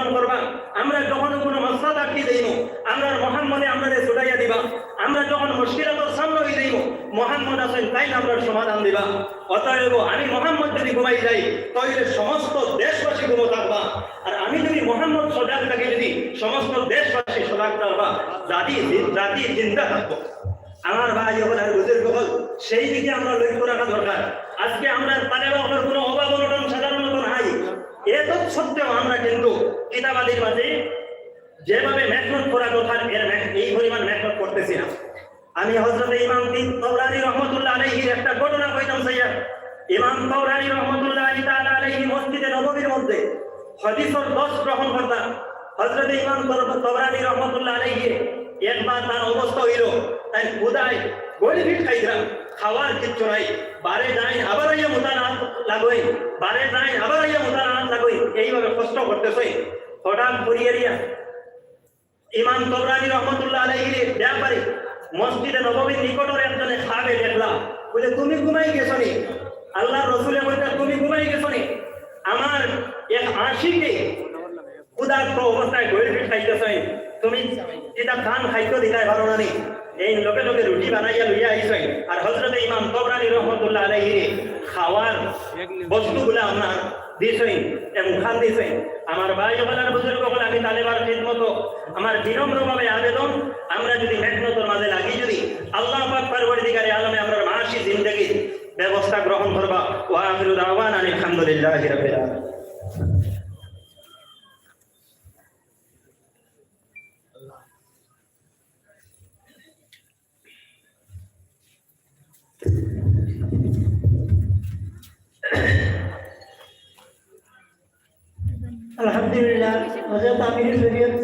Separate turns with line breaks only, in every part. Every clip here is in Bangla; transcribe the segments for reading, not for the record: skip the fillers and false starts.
পালন করবা আমরা যখন কোনো মসলা ডাকি দেইব আমরা মোহাম্মদে আমাদের ছুটাইয়া দিবা আমরা যখন মুশকিলাতের সামনে হয়ে যাইব মোহাম্মদ আছেন তাই আমরা সমাধান দিবা অতএব আমি মোহাম্মদ যদি ঘুমাই যাই তাহলে সমস্ত দেশবাসী ঘুমো থাকবা আর আমি যদি মোহাম্মদ সজাগ থাকি যদি সমস্ত দেশবাসী সজাগ থাকবা জাতি চিন্তা থাকবো আমার ভাই হল আর বুজুর্গ হল সেই দিকে আমরা লক্ষ্য রাখা দরকার আজকে আমরা তালেবানের কোনো অভাব অনটন সাধারণত নাই এত সত্ত্বেও আমরা কিন্তু কিতাবাদির মাঝে যেভাবে মেহনত করা কথা এই পরিমাণ মেহনত করতেছি না আমি হযরত ইমাম তাবরানী রাহমাতুল্লাহ আলাইহির একটা ঘটনা কইতাম স্যার ইমাম তাবরানী রাহমাতুল্লাহ আলাইহি মসজিদে নববীর মধ্যে হাদিসের 10 গ্রহণ করতেন হযরত ইমাম তাবরানী রাহমাতুল্লাহ আলাইহি একবার তার অবস্থা হইল তাই খুদাই গড়ি ফিট খাইছিলাম খাওয়ার কিচ্ছু নাই বারে যাই আবার আইয়া মুতানাত লাগই বারে যাই আবার আইয়া মুতানাত লাগই এইভাবে কষ্ট করতেছে হঠাৎ করিয়া ইমাম তাবরানী রাহমাতুল্লাহ আলাইহির ব্যাপারে মসজিদে নববীর নিকটের একজনে সাহাবে দেখলা বলে তুমি ঘুমাই গেছো নি আল্লাহ রাসূলের বলতে তুমি ঘুমাই গেছো নি আমার এক আশিকে ক্ষুধার্ত অবস্থায় গড়ি ফিট খাইতেছে তুমি যেটা খান খাইতে দিলাই ভালো না নি এই লোকে লোকে রুটি বানাইয়া লইয়া আইছে আর হযরত ইমাম তাবরানী রাহমাতুল্লাহ আলাইহি খাওয়ার বস্তুগুলা আমরা দিছেন এবং খান দিছেন আমার ভাই ওয়ালার বুজুর্গ বলে আমি তালেবার খিদমত আমার বিনম্রভাবে আবেদন আমরা যদি মেহনতের মাঝে লাগি যদি আল্লাহ পাক পরওয়ারদিগারে আলমে আমরা মাসি জিন্দেগি ব্যবস্থা গ্রহণ করবা ওয়া আখিরু দাওয়ানা আলহামদুলিল্লাহি রাব্বিল আলামিন
আলহামদুলিল্লাহ হযরত আমির শরীয়ত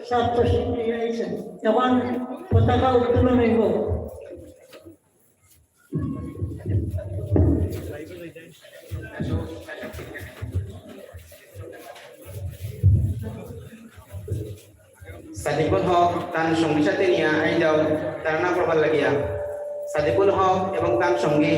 সাহেব তশরিফ নিয়ে আইছেন এখন পতাকা উত্তোলন হইব
সাদিকুল হক তার সঙ্গীর সাথে নিয়ে আই যাও ধারণা করবার লাগিয়া সাদিকুল হক এবং তার সঙ্গী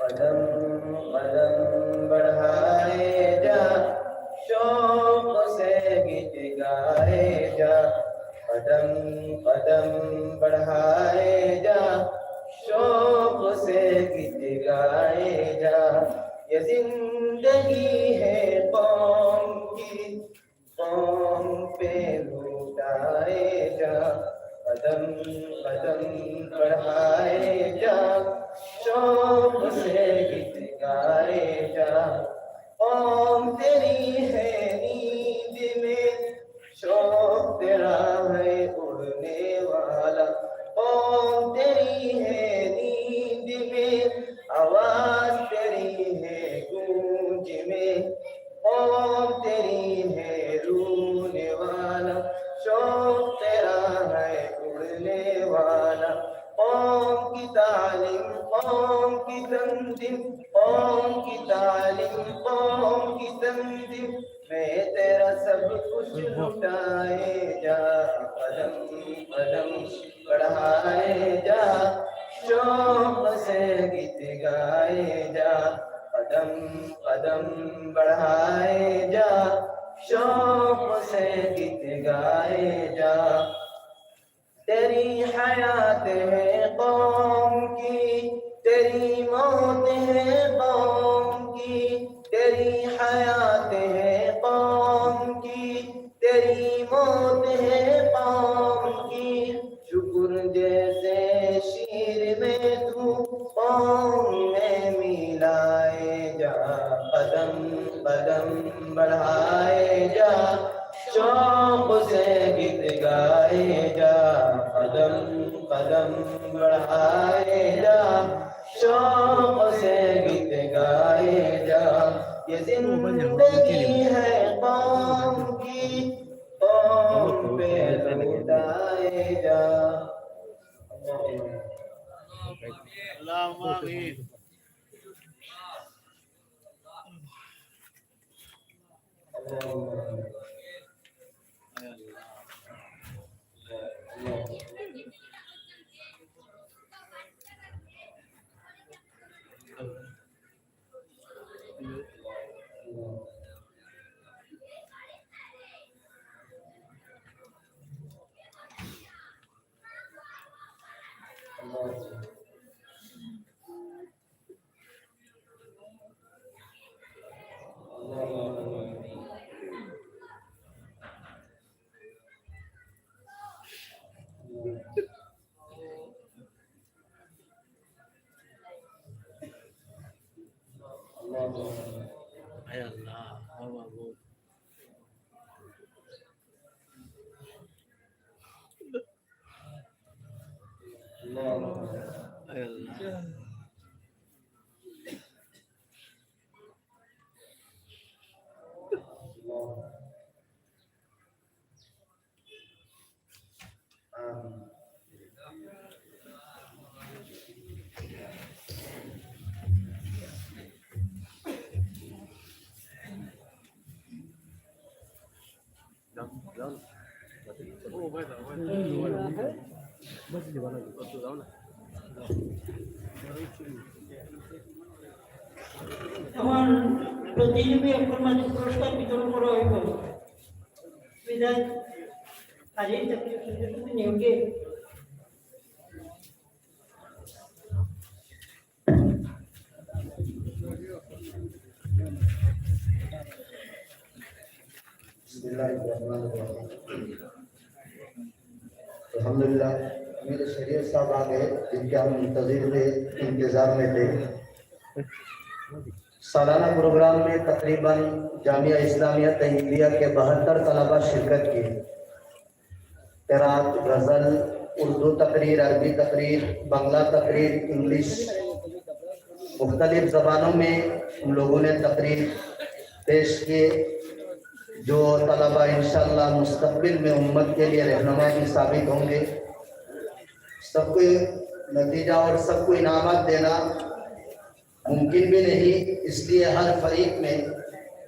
कदम कदम बढ़ाए जा शौक से गीत गाए जा कदम कदम बढ़ाए जा शौक से गीत गाए जा ये जिंदगी है कौम की कौम पे लुटाए जा कदम कदम बढ़ाए जा शौक से गीत गाए जा कौम तेरी है नींद में शौक तेरा है उड़ने वाला कौम तेरी है नींद में आवाज तेरी है गूंज में कौम तेरी है रूने वाला शौक तेरा है उड़ने वाला कौम की तालीम कौम की तंजीम कौम की तालीम कौम की तंजीम मैं तेरा सब कुछ लुटाए जा कदम कदम बढ़ाए जा शौक से गीत गाए जा कदम कदम बढ़ाए जा शौक से गीत गाए जा तेरी हयात है कौम की तेरी मौत है कौम की तेरी हयात है कौम की तेरी मौत है कौम की शुक्र जैसे शीर में तू कौम में मिलाए जा कदम कदम बढ़ाए जा शौक से गीत गाए जा कदम कदम बढ़ाए जा शौक से गीत गाए जा ये जिंदगी है कौम की कौम पे लुटाए जा
এখন প্রতিযোগী অক্ষর মাঝে পুরস্কার বিতরণ করা হইব বিধায় কাজেই চাকরি সুযোগ নিয়োগে
अल्हम्दुलिल्लाह मेरे शरीयत साहब आ गए जिनके हम मुंतजिर थे इंतजार में थे। सालाना प्रोग्राम में तकरीबन जामिया इस्लामिया तैयबिया के 72 तलबा शिरकत की। क़िरात, गज़ल, उर्दू तकरीर, अरबी तकरीर, बांग्ला तकरीर, इंग्लिश मुख्तलिफ ज़बानों में हम लोगों ने तकरीर पेश किए जो तलबा इंशाअल्लाह मुस्तक़बिल में उम्मत के लिए रहनुमा भी साबित होंगे। सबको नतीजा और सबको इनामत देना मुमकिन भी नहीं, इसलिए हर फरीक में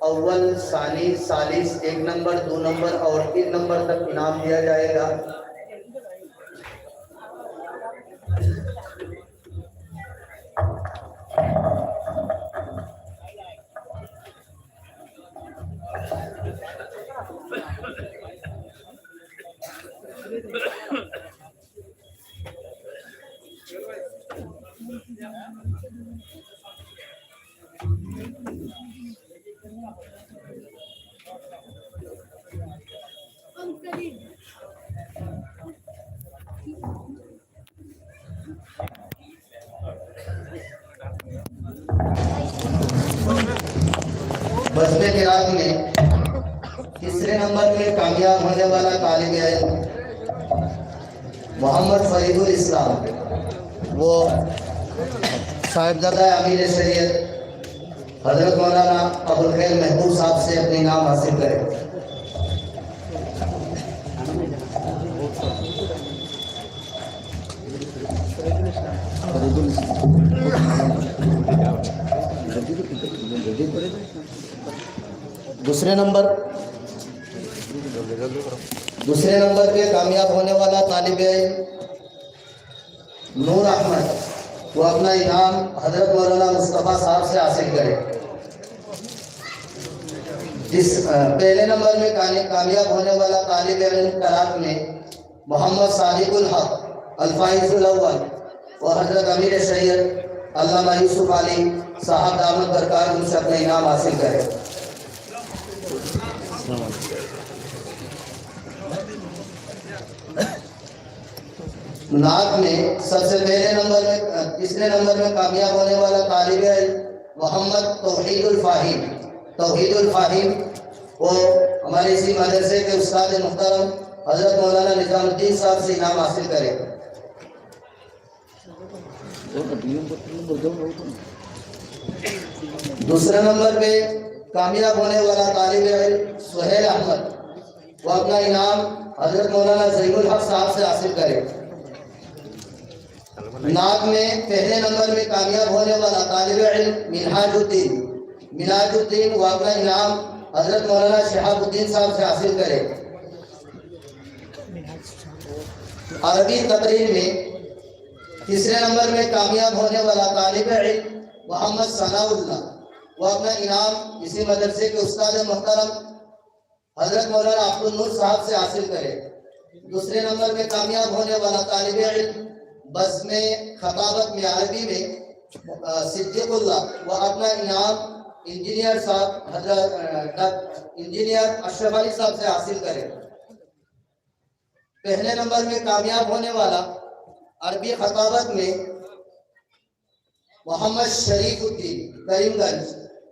अव्वल, सानी, सालिस 1 नंबर, 2 नंबर और 3 नंबर तक इनाम दिया जाएगा। बज़्म क़िरात में तीसरे नंबर में कामयाब होने वाला तालिब इल्म मोहम्मद फरीदुल इस्लाम, वो साहिबजादा अमीर शरीयत हजरत मौलाना अबुल खैर महबूब साहब से अपने इनाम हासिल करें। दूसरे नंबर पे कामयाब होने वाला तालिब इल्म नूर अहमद, वो अपना इनाम हजरत मौलाना मुस्तफ़ा साहब से हासिल करे। पहले नंबर में कामयाब होने वाला तालिब इल्म क़िरात में मोहम्मद सादिकुल हक अल-फाइज़ुल अव्वल, वो हजरत अमीर शरीयत अल्लामा यूसुफ अली साहब दामद बरकार उनसे अपना इनाम हासिल करे। नात में सबसे पहले नंबर में तीसरे नंबर में कामयाब होने वाला तालिब इल्म मोहम्मद तौहीदुल फाहिम, वो हमारे इसी मदरसे के उस्ताद मुहतरम हजरत मौलाना निजामुद्दीन साहब से इनाम हासिल करे। दूसरे नंबर पे कामयाब होने वाला तालिब इल्म सुहेल अहमद, वो अपना इनाम हजरत मौलाना ज़हीनुल हक साहब से हासिल करे। नाग में पहले नंबर में कामयाब होने वाला तालिब इल्म मिनाजुद्दीन वो अपना इनाम हजरत मौलाना शहाबुद्दीन साहब से हासिल करे। अरबी तकरीर में तीसरे नंबर में कामयाब होने वाला तालिब इल्म मोहम्मद सनाउल्लाह वो अपना इनाम इसी मदरसे के उस्ताद मोहतरम हजरत मौलाना अब्दुल नूर साहब से हासिल करे। दूसरे नंबर में कामयाब होने वाला तालिब इल्म बस में खताबत में अरबी में सिद्दीकुल्लाह वो अपना इनाम इंजीनियर साहब हजरत इंजीनियर अशरफ अली साहब से हासिल करे। पहले नंबर में कामयाब होने वाला अरबी खताबत में मोहम्मद शरीफुद्दीन करीमगंज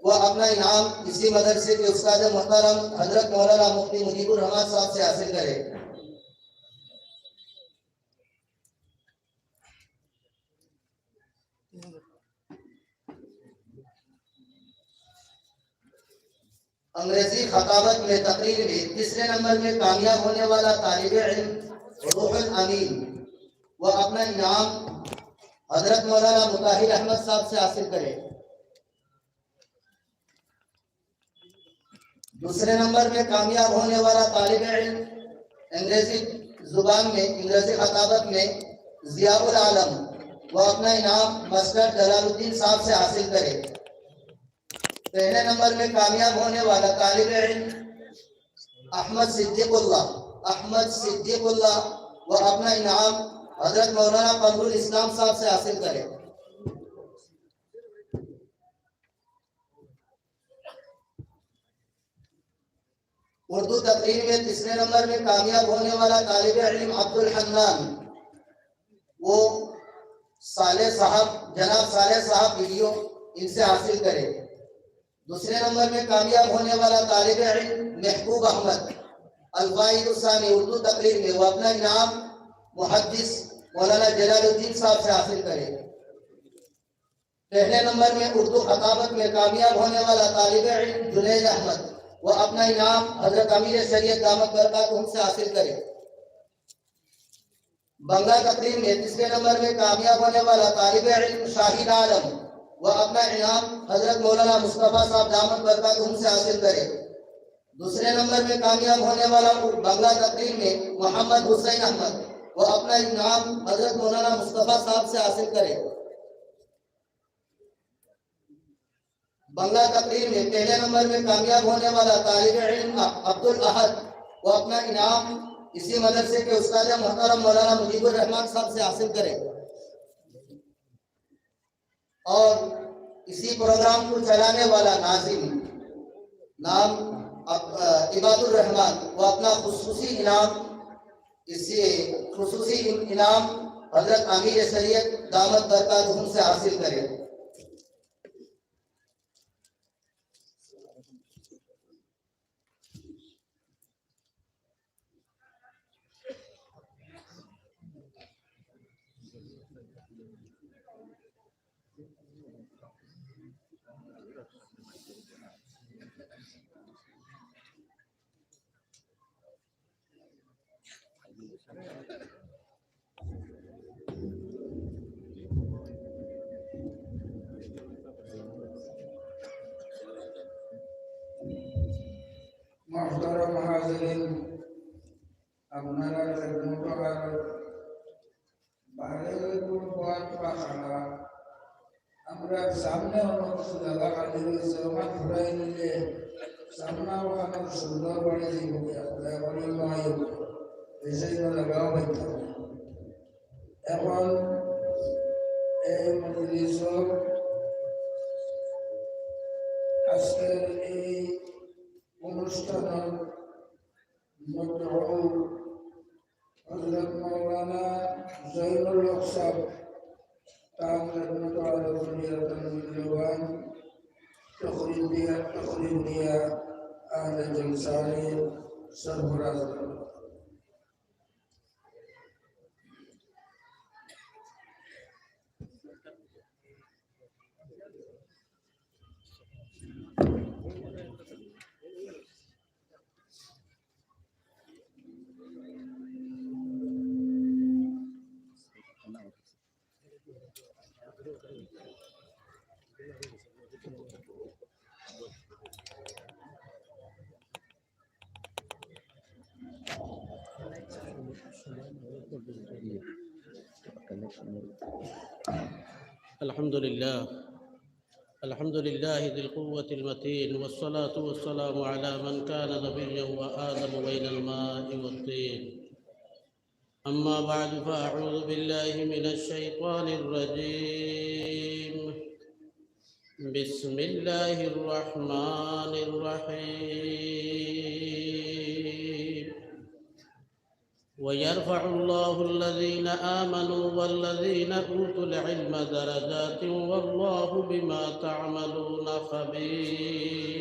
वो अपना इनाम इसी मदरसे के उस्ताद मोहतरम हजरत मौलाना मुफ्ती मुजीबुर रहमान साहब से हासिल करे। अंग्रेजी खताबत में तकरीर में तीसरे नंबर में कामयाब होने वाला तालिब इल्म रूहुल अमीन वो अपना इनाम हजरत मौलाना मुताहिर अहमद साहब से हासिल करे। दूसरे नंबर में कामयाब होने वाला तालिब इल्म अंग्रेजी जुबान में अंग्रेजी खताबत में जियाउल आलम वो अपना इनाम मास्टर जलालुद्दीन साहब से हासिल करे। पहले नंबर में कामयाब होने वाला तालिब इल्म अहमद सिद्दीकुल्लाह वो अपना इनाम हजरत मौलाना कमरुल इस्लाम साहब से हासिल करे। उर्दू तकरीर में तीसरे नंबर में कामयाब होने वाला तालिब इल्म अब्दुल हन्नान वो जनाब साले साहब वीडियो इनसे हासिल करे। दूसरे नंबर में कामयाब होने वाला तालिब इल्म महबूब अहमद अल-वाहिद उसानी उर्दू तकरीर में वो अपना इनाम मुहद्दिस मौलाना जलालुद्दीन साहब से हासिल करे। पहले नंबर में उर्दू खताबत में कामयाब होने वाला तालिब इल्म जुनैद अहमद वो अपना इनाम हजरत अमीर शरीयत दामत बरकातुहू से हासिल करे। बंगला तकरीर में तीसरे नंबर में कामयाब होने वाला तालिब इल्म शाहिद आलम वो अपना इनाम हजरत मौलाना मुस्तफा साहब दामत बरकातुहू से हासिल करे। दूसरे नंबर में कामयाब होने वाला बंगला तकरीर में मोहम्मद हुसैन अहमद वो अपना इनाम हजरत मौलाना मुस्तफा साहब से हासिल करे। बंगला तकरीर में पहले नंबर में कामयाब होने वाला तालिब इल्म अब्दुल अहद वो अपना इनाम इसी मदरसे के उस्ताद मोहतरम मौलाना मुजीबुर रहमान साहब से हासिल करे। और इसी प्रोग्राम को चलाने वाला नाजिम नाम इबादुर रहमान वो अपना खुसूसी इनाम हजरत अमीर शरीयत दामत बरकातुहू से हासिल करे।
محترم حاضرین আপনারা খেদমতগার বাইরে কোন পাখানা আমরা সামনে অনেক জায়গা খালি রয়েছে আমার ঘুরাই নিলে সামনে ওখানে সুন্দর বাড়ি দিব এখন নয় এসে লাগাও হইতে এখন এই মজলিস আজকের এই অনুষ্ঠানের মধ্যে হযরত মাওলানা জয়নুল হক সাহেব তার মূল্যবান তকরির দিয়া আহলে জলসারে সরবরাহ
الحمد لله ذي القوة المتين، والصلاة والسلام على من كان نبيا وآدم بين الماء والطين. أما بعد، فأعوذ بالله من الشيطان الرجيم. بسم الله الرحمن الرحيم. ويرفع الله الذين آمنوا والذين أوتوا العلم درجات والله بما تعملون خبير.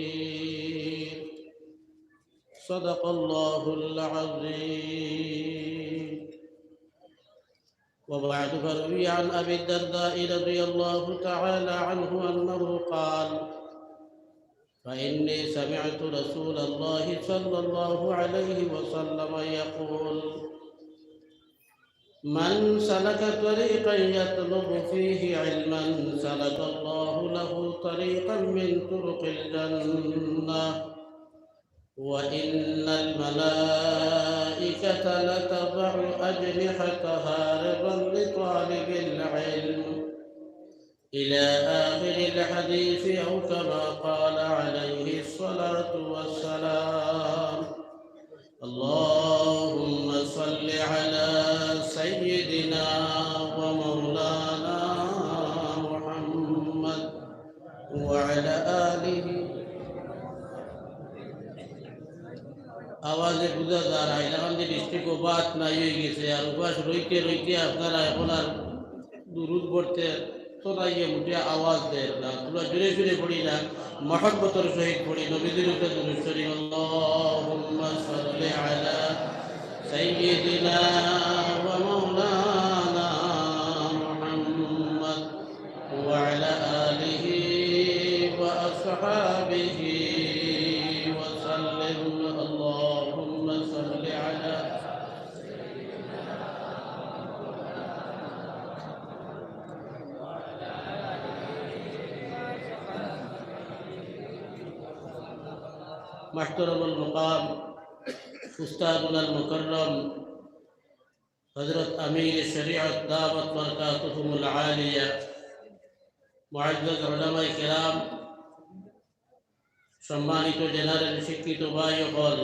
صدق الله العظيم. وبعد، فروي عن أبي الدرداء رضي الله تعالى عنه أنه قال: فإني سمعت رسول الله صلى الله عليه وسلم يقول: من سلك طريقا يطلب فيه علما سلك الله له طريقا من طرق الجنة، وإن الملائكة لتضع أجنحتها رضا لطالب العلم، إلى آخر الحديث، أو كما قال عليه الصلاة والسلام. اللهم صل على سيدنا ومولانا محمد وعلى آله. আওয়াজে বুঝা যায় এখন যে ডিস্ট্রিক্ট বাত নাই হয়ে গেছে, আর উপাস রইতে রইতে আপনারা এখন আর দুরুদ পড়তে তোলাইয়ে মুঠে আওয়াজ দেয় না, তোমরা জোরে জোরে পড়ি না, মহব্বতের সহিত পড়ি নবীদের উপরে দুরূদ শরীফ। আল্লাহুম্মা সাল্লি আলা সাইয়্যিদিনা ওয়া মাওলানা মুহাম্মদ ওয়া আলা আলিহি ওয়া আসহাবিহি ওয়া সাল্লিম। আল্লাহুম্মা সাল্লি আলা محترم المقام أستاذنا المكرم حضرت أمير الشريعة دامت بركاتهم العالية، معزز علماء کرام، সম্মানিত জেনারেল শিক্ষিত ভাই হল,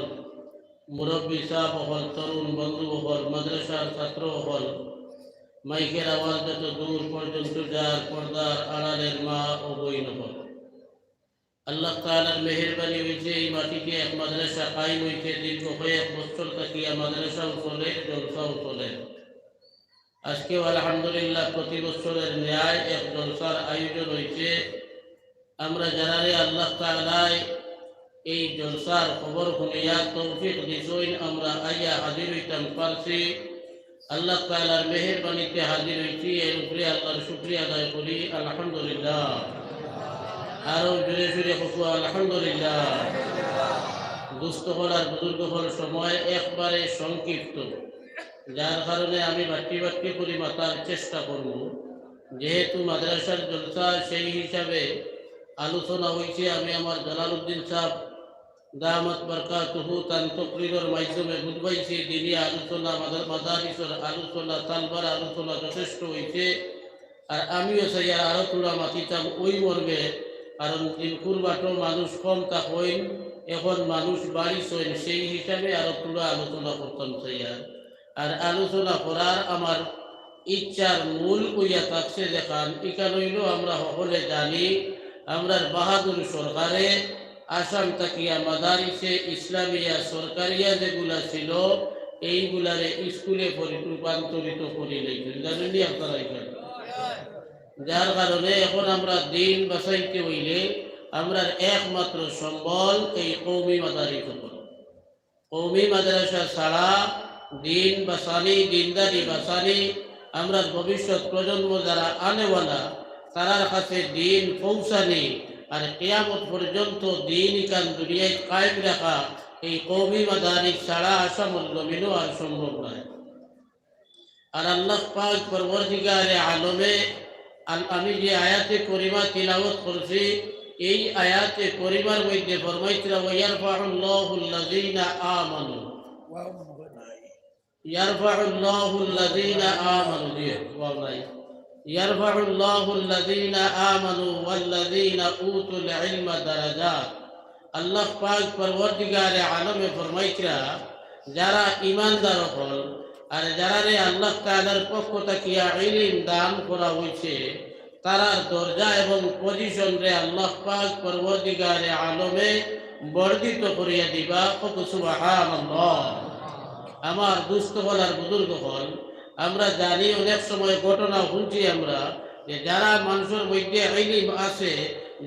মুরব্বী সাহেব হল, তরুণ বন্ধু হল, মাদ্রাসার ছাত্র হল, মাইকের আওয়াজ যত দূর পর্যন্ত যার পর্দার আড়ালের মা ও বইন হল, আল্লাহ তাআলার মেহেরবানি হয়েছে এই মাটিতে এক মাদ্রাসা কায়েম হয়েছে। দীর্ঘ কয়েক বছর তাকিয়া মাদ্রাসাও চলে, জলসাও চলে। আজকেও আলহামদুলিল্লাহ প্রতি বছরের ন্যায় এক জলসার আয়োজন হয়েছে। আমরা যারারে আল্লাহ তাআলাই এই জলসার খবর শুনিয়া তৌফিক দিছেন, আমরা আইয়া হাজির হইতাম পারছি। আল্লাহ তাআলার মেহেরবানিতে হাজির হয়েছি, এর উপরে আল্লাহর শুকরিয়া আদায় করি। আলহামদুলিল্লাহ। আরো জোরে জোরে হকু আলহামদুলিল্লাহ। দুস্থ হল আর বুজুর্গ হল সময় একবারে সংক্ষিপ্ত, যার কারণে আমি বাট্টি বাট্টি করে মাতার চেষ্টা করব। যেহেতু মাদ্রাসার জলসা, সেই হিসাবে আলোচনা হয়েছে। আমি আমার জালালউদ্দিন সাহেব দামাত বরকাতুহু তান তকরিরের মাধ্যমে বুঝবাইছি দিনী আলোচনা, মাদারিসের আলোচনা, তালবার আলোচনা যথেষ্ট হয়েছে। আর আমিও চাই আরো তোলা মাতিতাম ওই মর্মে, কারণ দিনকুর বাটো মানুষ কম থাকেন, এখন মানুষ বাড়িছেন, সেই হিসাবে আরো তোলা আলোচনা করতাম চাই। আর আলোচনা করার আমার ইচ্ছার মূল কইয়া থাকছে দেখান এখানে হইল আমরা সকলে জানি আমরা বাহাদুর সরকারে আসাম তাকিয়া মাদারিসে ইসলামিয়া সরকারিয়া যেগুলা ছিল এইগুলারে স্কুলে রূপান্তরিত করে নিয়েছেন, জানেননি আপনারা এখানে। যার কারণে এখন আমরা দিন বাঁচাইতে হইলে আমরা একমাত্র সম্বল এই কওমি মাদারিস। কওমি মাদ্রাসা ছাড়া দিন বাঁচানি, দিনদারি বাঁচানি, আমরা ভবিষ্যৎ প্রজন্ম যারা আনেওয়ালা তারার কাছে দিন পৌঁছানি আর কিয়ামত পর্যন্ত দিন ইকান দুনিয়ায় কায়েম রাখা এই কওমি মাদারিস ছাড়া আসামুল জমিনও আর সম্ভব নয়। আর আল্লাহ পাক পরবর্তীকারে আলমে আমি যে আয়াতে করিমা তিলাওয়াত করছি এই আয়াতে করিমার মধ্যে ফরমাইছিল ইয়ারফাউল্লাহুল্লাযীনা আমানু ইয়ারফাউল্লাহুল্লাযীনা আমানু দিয়ে ওয়ালাই ইয়ারফাউল্লাহুল্লাযীনা আমানু ওয়াল্লাযীনা উতুল ইলমা দারাজাত। আল্লাহ পাক পরবর্তীকারে আলমে ফরমাইছিলা যারা ইমানদার হল আর যারা রে আল্লাহ তাআলার পক্ষ থেকে ইলম দান করা হয়েছে তারার দরজা এবং পজিশন রে আল্লাহ পাক পরবর্তীকারে আলমে বর্ধিত করিয়া দিবা। সুবহানাল্লাহ। আমার দুস্থ হল আর বুজুর্গ হল, আমরা জানি অনেক সময় ঘটনা শুনছি আমরা যে যারা মানুষের মধ্যে ইলম আছে,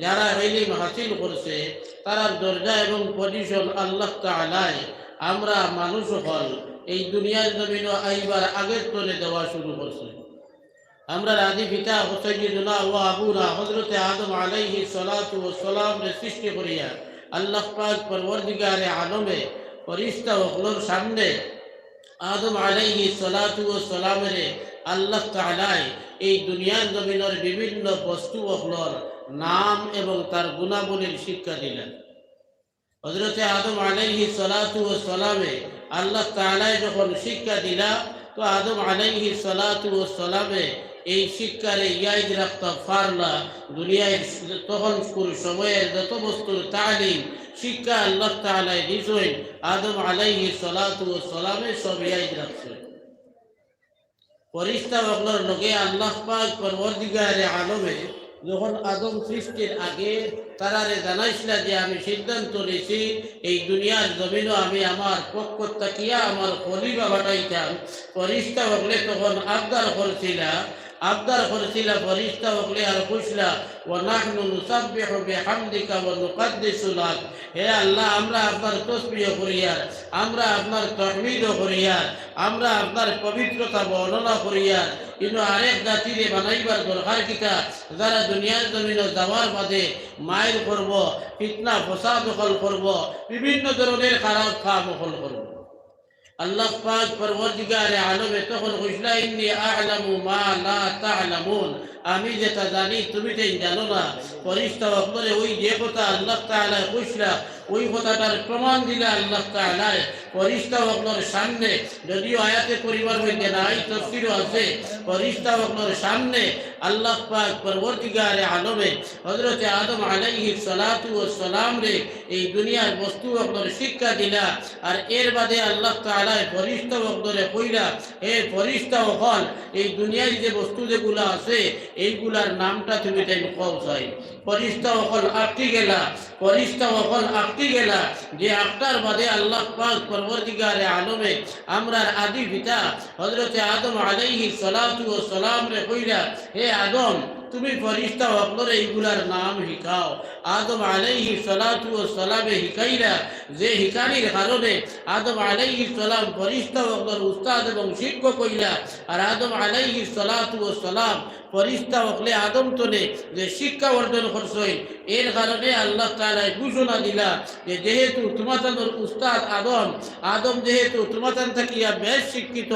যারা ইলম হাসিল করছে তারার দরজা এবং পজিশন আল্লাহ তাআলাই আমরা মানুষ হল এই দুনিয়ার জমিন আইবার আগের তলে দেওয়া শুরু করছে। আমরা আদি পিতা সাইয়্যিদুনা ওয়া আবুনা হযরত আদম আলাইহিস সালাতু ওয়াস সালাম রে সৃষ্টি করিয়া আল্লাহ পাক পরওয়ারদিগারে আলমে ফেরেশতা ওগুলোর সামনে আদম আলাইহিস সালাতু ওয়াস সালামের আল্লাহ তাআলাই এই দুনিয়ার জমিনের বিভিন্ন বস্তু ওগুলোর নাম এবং তার গুণাবলীর শিক্ষা দিলেন। হযরত আদম আলাইহিস সালাতু ওয়াস সালামে আল্লাহ তাআলাই যখন শিক্ষা দিলা তো আদম আলাইহিস সালাতু ওয়াস সালামে এই শিক্ষারে ইয়াদ রাখতে পারলা। দুনিয়ায় তখন সময়ের যত বস্তুর তালিম শিক্ষা আল্লাহ তাআলাই দিয়েছেন আদম আলাইহিস সালাতু ওয়াস সালামে সব ইয়াদ রাখছে। ফেরেশতা ওগুলোর লগে আল্লাহ পাক পরওয়ারদিগারে আলমে যখন আদম সৃষ্টির আগে তারারে জানাইছিল যে আমি সিদ্ধান্ত নিয়েছি এই দুনিয়ার জমিনও আমি আমার পক্ষ তাকিয়া আমার খলিফা বানাইতাম। ফেরেশতা ওগুলো তখন আবদার করেছিল ফেরেশতা ওগুলো আর কইছিলা ওয়া নাহনু নুসাব্বিহু বিহামদিকা ওয়া নুকদ্দিসু লাক। হে আল্লাহ, আমরা আপনার তাসবিহ করিয়ার, আমরা আপনার তাহমিদ করিয়ার, আমরা আপনার পবিত্রতা বর্ণনা করিয়ার কিন্তু আরেক জাতিরে বানাইবার দরকার কিতা যারা দুনিয়ার জমিন যাওয়ার বাদে মায়ের করব, ফিতনা ফসাদ করব, বিভিন্ন ধরনের খারাপ কাম করব। আল্লাহ পাক পরওয়ারদিগারে আলমে তখন কইলা ইন্নী আ'লামু মা লা তা'লামুন, আমি যেটা জানি তুমি তাই জানো না। ফেরেশতা ওপরে ওই যে কথা আল্লাহ তাআলা কইলা ওই কথাটার প্রমাণ দিলা আল্লাহ তাআলা ফেরেশতা ওপরের সামনে, যদিও আয়াতে পরিবার মধ্যে নাই তাফসীরও আছে, ফেরেশতা ওপরের সামনে আল্লাহ পাক পরওয়ারদিগারে আলমে হযরত আদম আলাইহিস সালাতু ওয়াস সালাম রে এই দুনিয়ার বস্তু ওপরের শিক্ষা দিলা। আর এর বাদে আল্লাহ তাআলা ফেরেশতা ওপরে কইলা হে ফেরেশতা ওপর এই দুনিয়ার যে বস্তু যেগুলো আছে এইগুলার নামটা তুমি তাই কও চাই। ফেরেশতা ওপর আটকে গেলা যে আটটার বাদে আল্লাহ পাক পরওয়ারদিগারে আলমে আমরার আদি পিতা হযরত আদম আলাইহিস সালাতু ওয়াস সালাম রে কইলা হে আদম তুমি ফেরেশতা ওপরে এইগুলার নাম শিখাও। আদম আলাইহিস সালাতু ওয়াস সালামে শিখাইলা, যে শিখানির কারণে আদম আলাইহিস সালাম ফেরেশতা ওপর উস্তাদ এবং শিক্ষক কইলা। আর আদম আলাইহিস সালাতু ওয়াস সালাম ফেরেশতা ওপরে আদম তলে যে শিক্ষা অর্জন করছেন এর কারণে আল্লাহ তাআলা ঘোষণা দিলা যে যেহেতু তোমাদের উস্তাদ আদম যেহেতু তোমাদের থাকিয়া বেশ শিক্ষিত,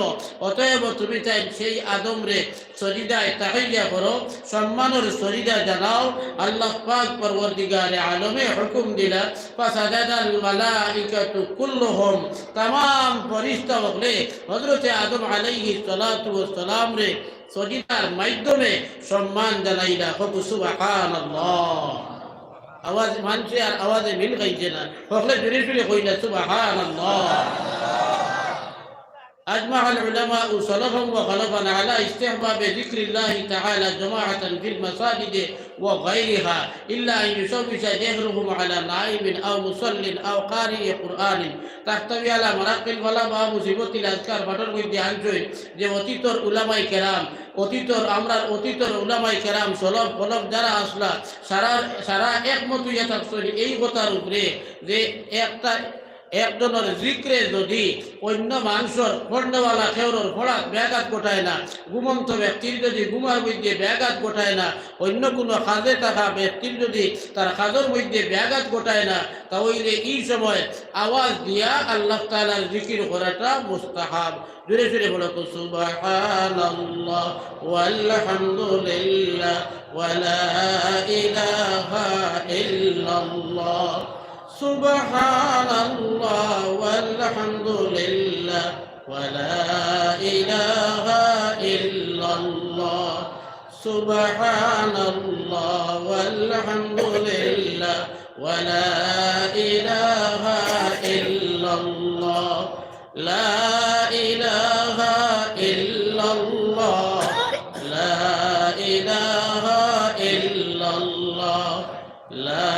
অতএব তুমি চাই সেই আদম রে সজিদায় তাহিয়া করো, সম্মানের সজিদা জানাও। আল্লাহ পাক পরওয়ারদিগারে আলমে হুকুম দিলা ফাসাজাদাল মালাইকাতু কুল্লুহুম, तमाम ফেরেশতা ওপরে হযরত আদম আলাইহিস সালাতু ওয়াস সালাম রে সজিদার মাধ্যমে সম্মান জানাইলা। সুবহানাল্লাহ। আওয়াজ মানছে আর আওয়াজে মিল গাইছে না, হকলে জোরে জোরে কইলা সুবহানাল্লাহ। أجمع العلماء سلفا وخلفا على استحباب ذكر الله تعالى جماعة في المساجد وغيرها إلا أن يشوش ذكرهم على نائب أو مصل أو قارئ قرآن تحتوي على مراقل ولا باب صفات الأذكار ফটর মধ্যে আনছই যে অতীতর উলামায়ে কেরাম অতীতর উলামায়ে কেরাম সলফ ফলফ যারা আসলা সারা একমত হইয়া থাকছেন এই কথার উপরে যে একটা একজনের জিক্রে যদি অন্য মানুষের পড়নেওয়ালা খেউরর ফড়াত ব্যাঘাত ঘটায় না, ঘুমন্ত ব্যক্তির যদি ঘুমার মধ্যে ব্যাঘাত ঘটায় না, অন্য কোনো কাজে থাকা ব্যক্তির যদি তার কাজের মধ্যে ব্যাঘাত ঘটায় না, তাহলে এই সময় আওয়াজ দিয়া আল্লাহ তাআলার জিকির করাটা মুস্তাহাব। জোরে জোরে বলো তো সুবহানাল্লাহ ওয়ালহামদুলিল্লাহ ওয়ালা ইলাহা ইল্লাল্লাহ সুবহানাল্লাহ ওয়ালহামদুলিল্লাহ ওয়ালা ইলাহা ইল্লাল্লাহ সুবহানাল্লাহ ওয়ালহামদুলিল্লাহ ওয়ালা ইলাহা ইল্লাল্লাহ লা ইলাহা ইল্লাল্লাহ লা ইলাহা ইল্লাল্লাহ লা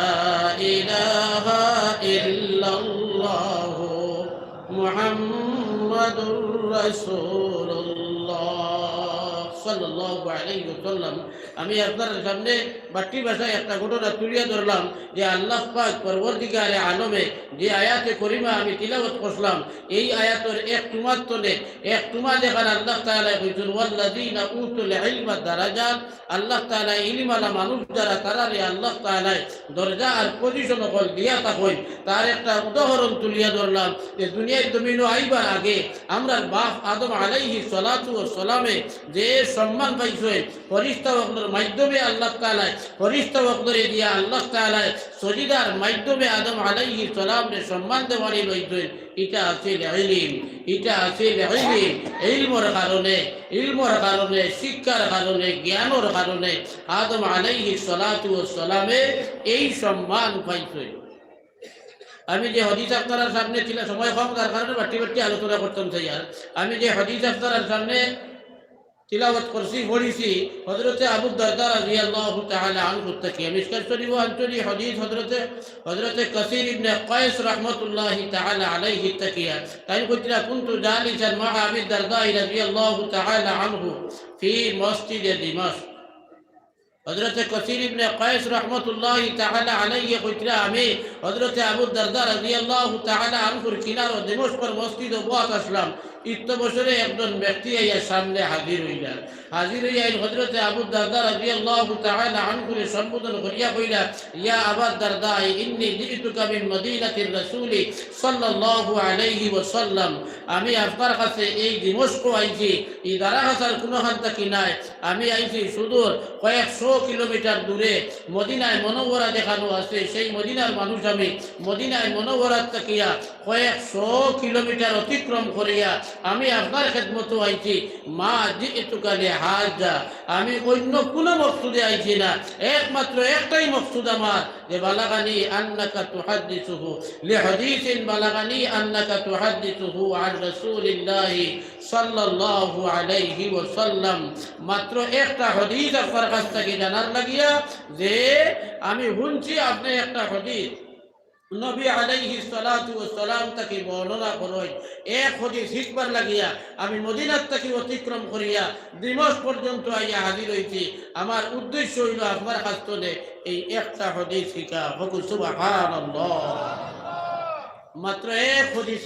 ইলাহা ইল্লাল্লাহ মুহাম্মাদুর রাসূলুল্লাহ সাল্লাল্লাহু আলাইহি ওয়াসাল্লাম। আমি আপনার সামনে বাট্টি ভাষায় একটা ঘটনা তুলিয়ে ধরলাম যে আল্লাহ পাক পরবর্তীকারে আলমে যে আয়াতে করিমা আমি তিলাওয়াত করলাম, এই আয়াতের এক টুমার তলে এক টুমা দেখান আল্লাহ তাআলা কইছেন ওয়াল্লাযীনা উতুল ইলমা দারাজাত। আল্লাহ তাআলা ইলমালা মানুষ যারা তারারে আল্লাহ তাআলা দরজা আর পজিশন হল দিয়া থাকেন। তার একটা উদাহরণ তুলিয়ে ধরলাম যে দুনিয়ার জমিনও আইবার আগে আমরা বাপ আদম আলাইহিস সালাতু ওয়াস সালামে যে সম্মান পাইছে ফরিস্তা ওয়াক্তের মাধ্যমে আল্লাহ তাআলা ফরিস্তা ওয়াক্তরে দিয়া আল্লাহ তাআলা সজিদার মাধ্যমে আদম আলাইহিস সালামকে সম্মান দেওয়ারই লইছেন। এটা আছে ইলম, এটা আছে ইলমের কারণে শিক্ষার কারণে জ্ঞানের কারণে আদম আলাইহিস সালাতু ওয়াস সালামে এই সম্মান পাইছে। আমি যে হদিস আপনার সামনে ছিল সময় কম, তার কারণে বাটি বাটি আলোচনা করতাম চাই। আর আমি যে হদিস আপনার সামনে তিলাওয়াত করছি পড়িছি হযরতে আবু দারদা রাদিয়াল্লাহু তাআলা আনহু থেকে মিশকাত শরীফ আনচরি হাদিস হযরতে কাসির ইবনে কায়েস রাহমাতুল্লাহি তাআলা আলাইহি তাকিয়া তাই কইরা কুনতু জালিসান মা আবু দারদা রাদিয়াল্লাহু তাআলা আনহু ফি মসজিদে দিমাশক। হযরতে কাসির ইবনে কায়েস রাহমাতুল্লাহি তাআলা আলাইহি কইরা আমি হযরতে আবু দারদা রাদিয়াল্লাহু তাআলা আনহুর কিনারে দিমাশকের মসজিদে বসে আসলাম। ইত্য বছরে একজন ব্যক্তি আইয়া সামনে হাজির হইলেন। হযরতে আবু দারদা রাদিয়াল্লাহু তাআলা আনহু সম্বোধন করিয়া কইলা, ইয়া আবু দারদা ইন্নী জিতুকা মিন মদিনাতির রাসূলি সাল্লাল্লাহু আলাইহি ওয়াসাল্লাম। আমি আপনার কাছে এই দিমস্ক আইছি, এই দারাহাসার কোনো হাত কি নাই। আমি আইছি সুদূর কয়েকশো কিলোমিটার দূরে মদিনায় মুনাওয়ারা দেখানো আছে, সেই মদিনার মানুষ। আমি মদিনায় মুনাওয়ারাত তাকিয়া কয়েকশো কিলোমিটার অতিক্রম করিয়া আমি আপনার খেদমত আইছি। মা জিতুকা লিহাজা, আমি অন্য কোনো মকসুদে আইছি না, একমাত্র একটাই মকসুদ আমার যে বালাগানি আন্নাকা তুহাদ্দিসুহু লিহাদিসিন বালাগানি আন্নাকা তুহাদ্দিসুহু আন রাসূলিল্লাহি সাল্লাল্লাহু আলাইহি ওয়াসাল্লাম। মাত্র একটা হাদিস আপনার কাছ থেকে জানার লাগিয়া যে আমি শুনছি আপনি একটা হাদিস নবী আলাইহিস সালাতু ওয়াস সালাম তাকে বর্ণনা করেন। এক হাদিস শিখবার লাগিয়া আমি মদিনার থেকে অতিক্রম করিয়া দিমাশক পর্যন্ত আইয়া হাজির হইছি। আমার উদ্দেশ্য হইল আপনার কাছ থেকে এই একটা হাদিস শিখা। সুবহানাল্লাহ। মাত্র এক হাদিস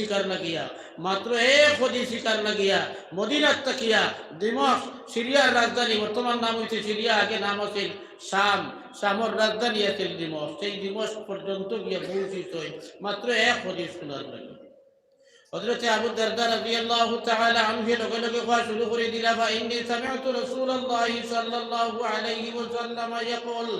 শিখার লাগিয়া মদিনার তাকিয়া দিমাশক সিরিয়ার রাজধানী, বর্তমান নাম হইছে সিরিয়া, আগে নাম আছিল শাম। শামর রাজধানী আছিল দিমাশক। সেই দিমাশক পর্যন্ত গিয়ে পৌঁছিছে মাত্র এক হাদিস শোনার লাগে। হযরতে আবু দারদা রাদিয়াল্লাহু তাআলা আনহু লগে লগে কোয়া শুরু করে দিলা, বা ইন্নী সামি'তু রাসূলুল্লাহি সাল্লাল্লাহু আলাইহি ওয়াসাল্লাম ইয়াকুল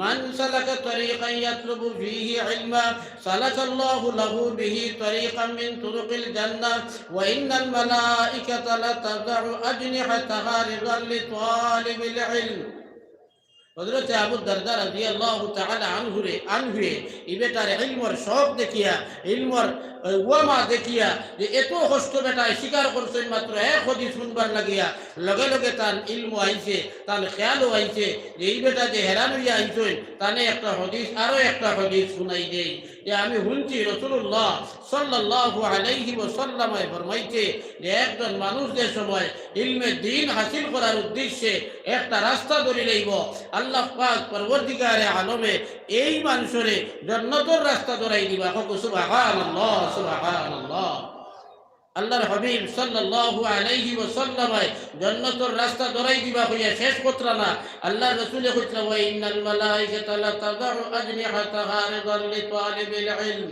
মান সালাকা তরিকান ইয়াতলুবু ফীহি ইলমা সালাকাল্লাহু লাহু বিহি তরিকান মিন তুরুকিল জান্নাহ ওয়া ইন্নাল মালাইকাতা লাতাযউ আজনিহাতাহা রিদাল লিতালিবিল ইলম। হযরতে আবু দারদা রাদিয়াল্লাহু তাআলা আনহু এই বেটার ইলমের শৌক দেখিয়া, ইলমের ওয়ামা দেখিয়া যে এত কষ্ট বেটায় স্বীকার করছেন মাত্র এক হাদিস শুনবার লাগিয়া, লগে লগে তার ইলম আইছে, তার খেয়ালও আইছে যে এই বেটা যে হেরান হইয়া আইছেন তানে একটা হাদিস আরো একটা হাদিস শুনাই দেই। যে আমি শুনছি রাসূলুল্লাহ সাল্লাল্লাহু আলাইহি ওয়াসাল্লাম ফরমাইছে যে একজন মানুষ যে সময় ইলমে দ্বীন হাসিল করার উদ্দেশ্যে একটা রাস্তা ধরে লইব, আল্লাহ পাক পরবর্তীকারে আলমে এই মানুষরে জান্নাতের রাস্তা ধরাই দিবা। সুবহানাল্লাহ সুবহানাল্লাহ। আল্লাহর হাবিব সাল্লাল্লাহু আলাইহি ওয়াসাল্লাম জান্নাতের রাস্তা ধরাই দিবা হইয়া শেষ কথা না, আল্লাহর রাসূল কইলেন ওয়া ইন্নাল মালাইকাতা লা তাযউ আজনিহাতাহা রিদাল লিতালিবিল ইলম।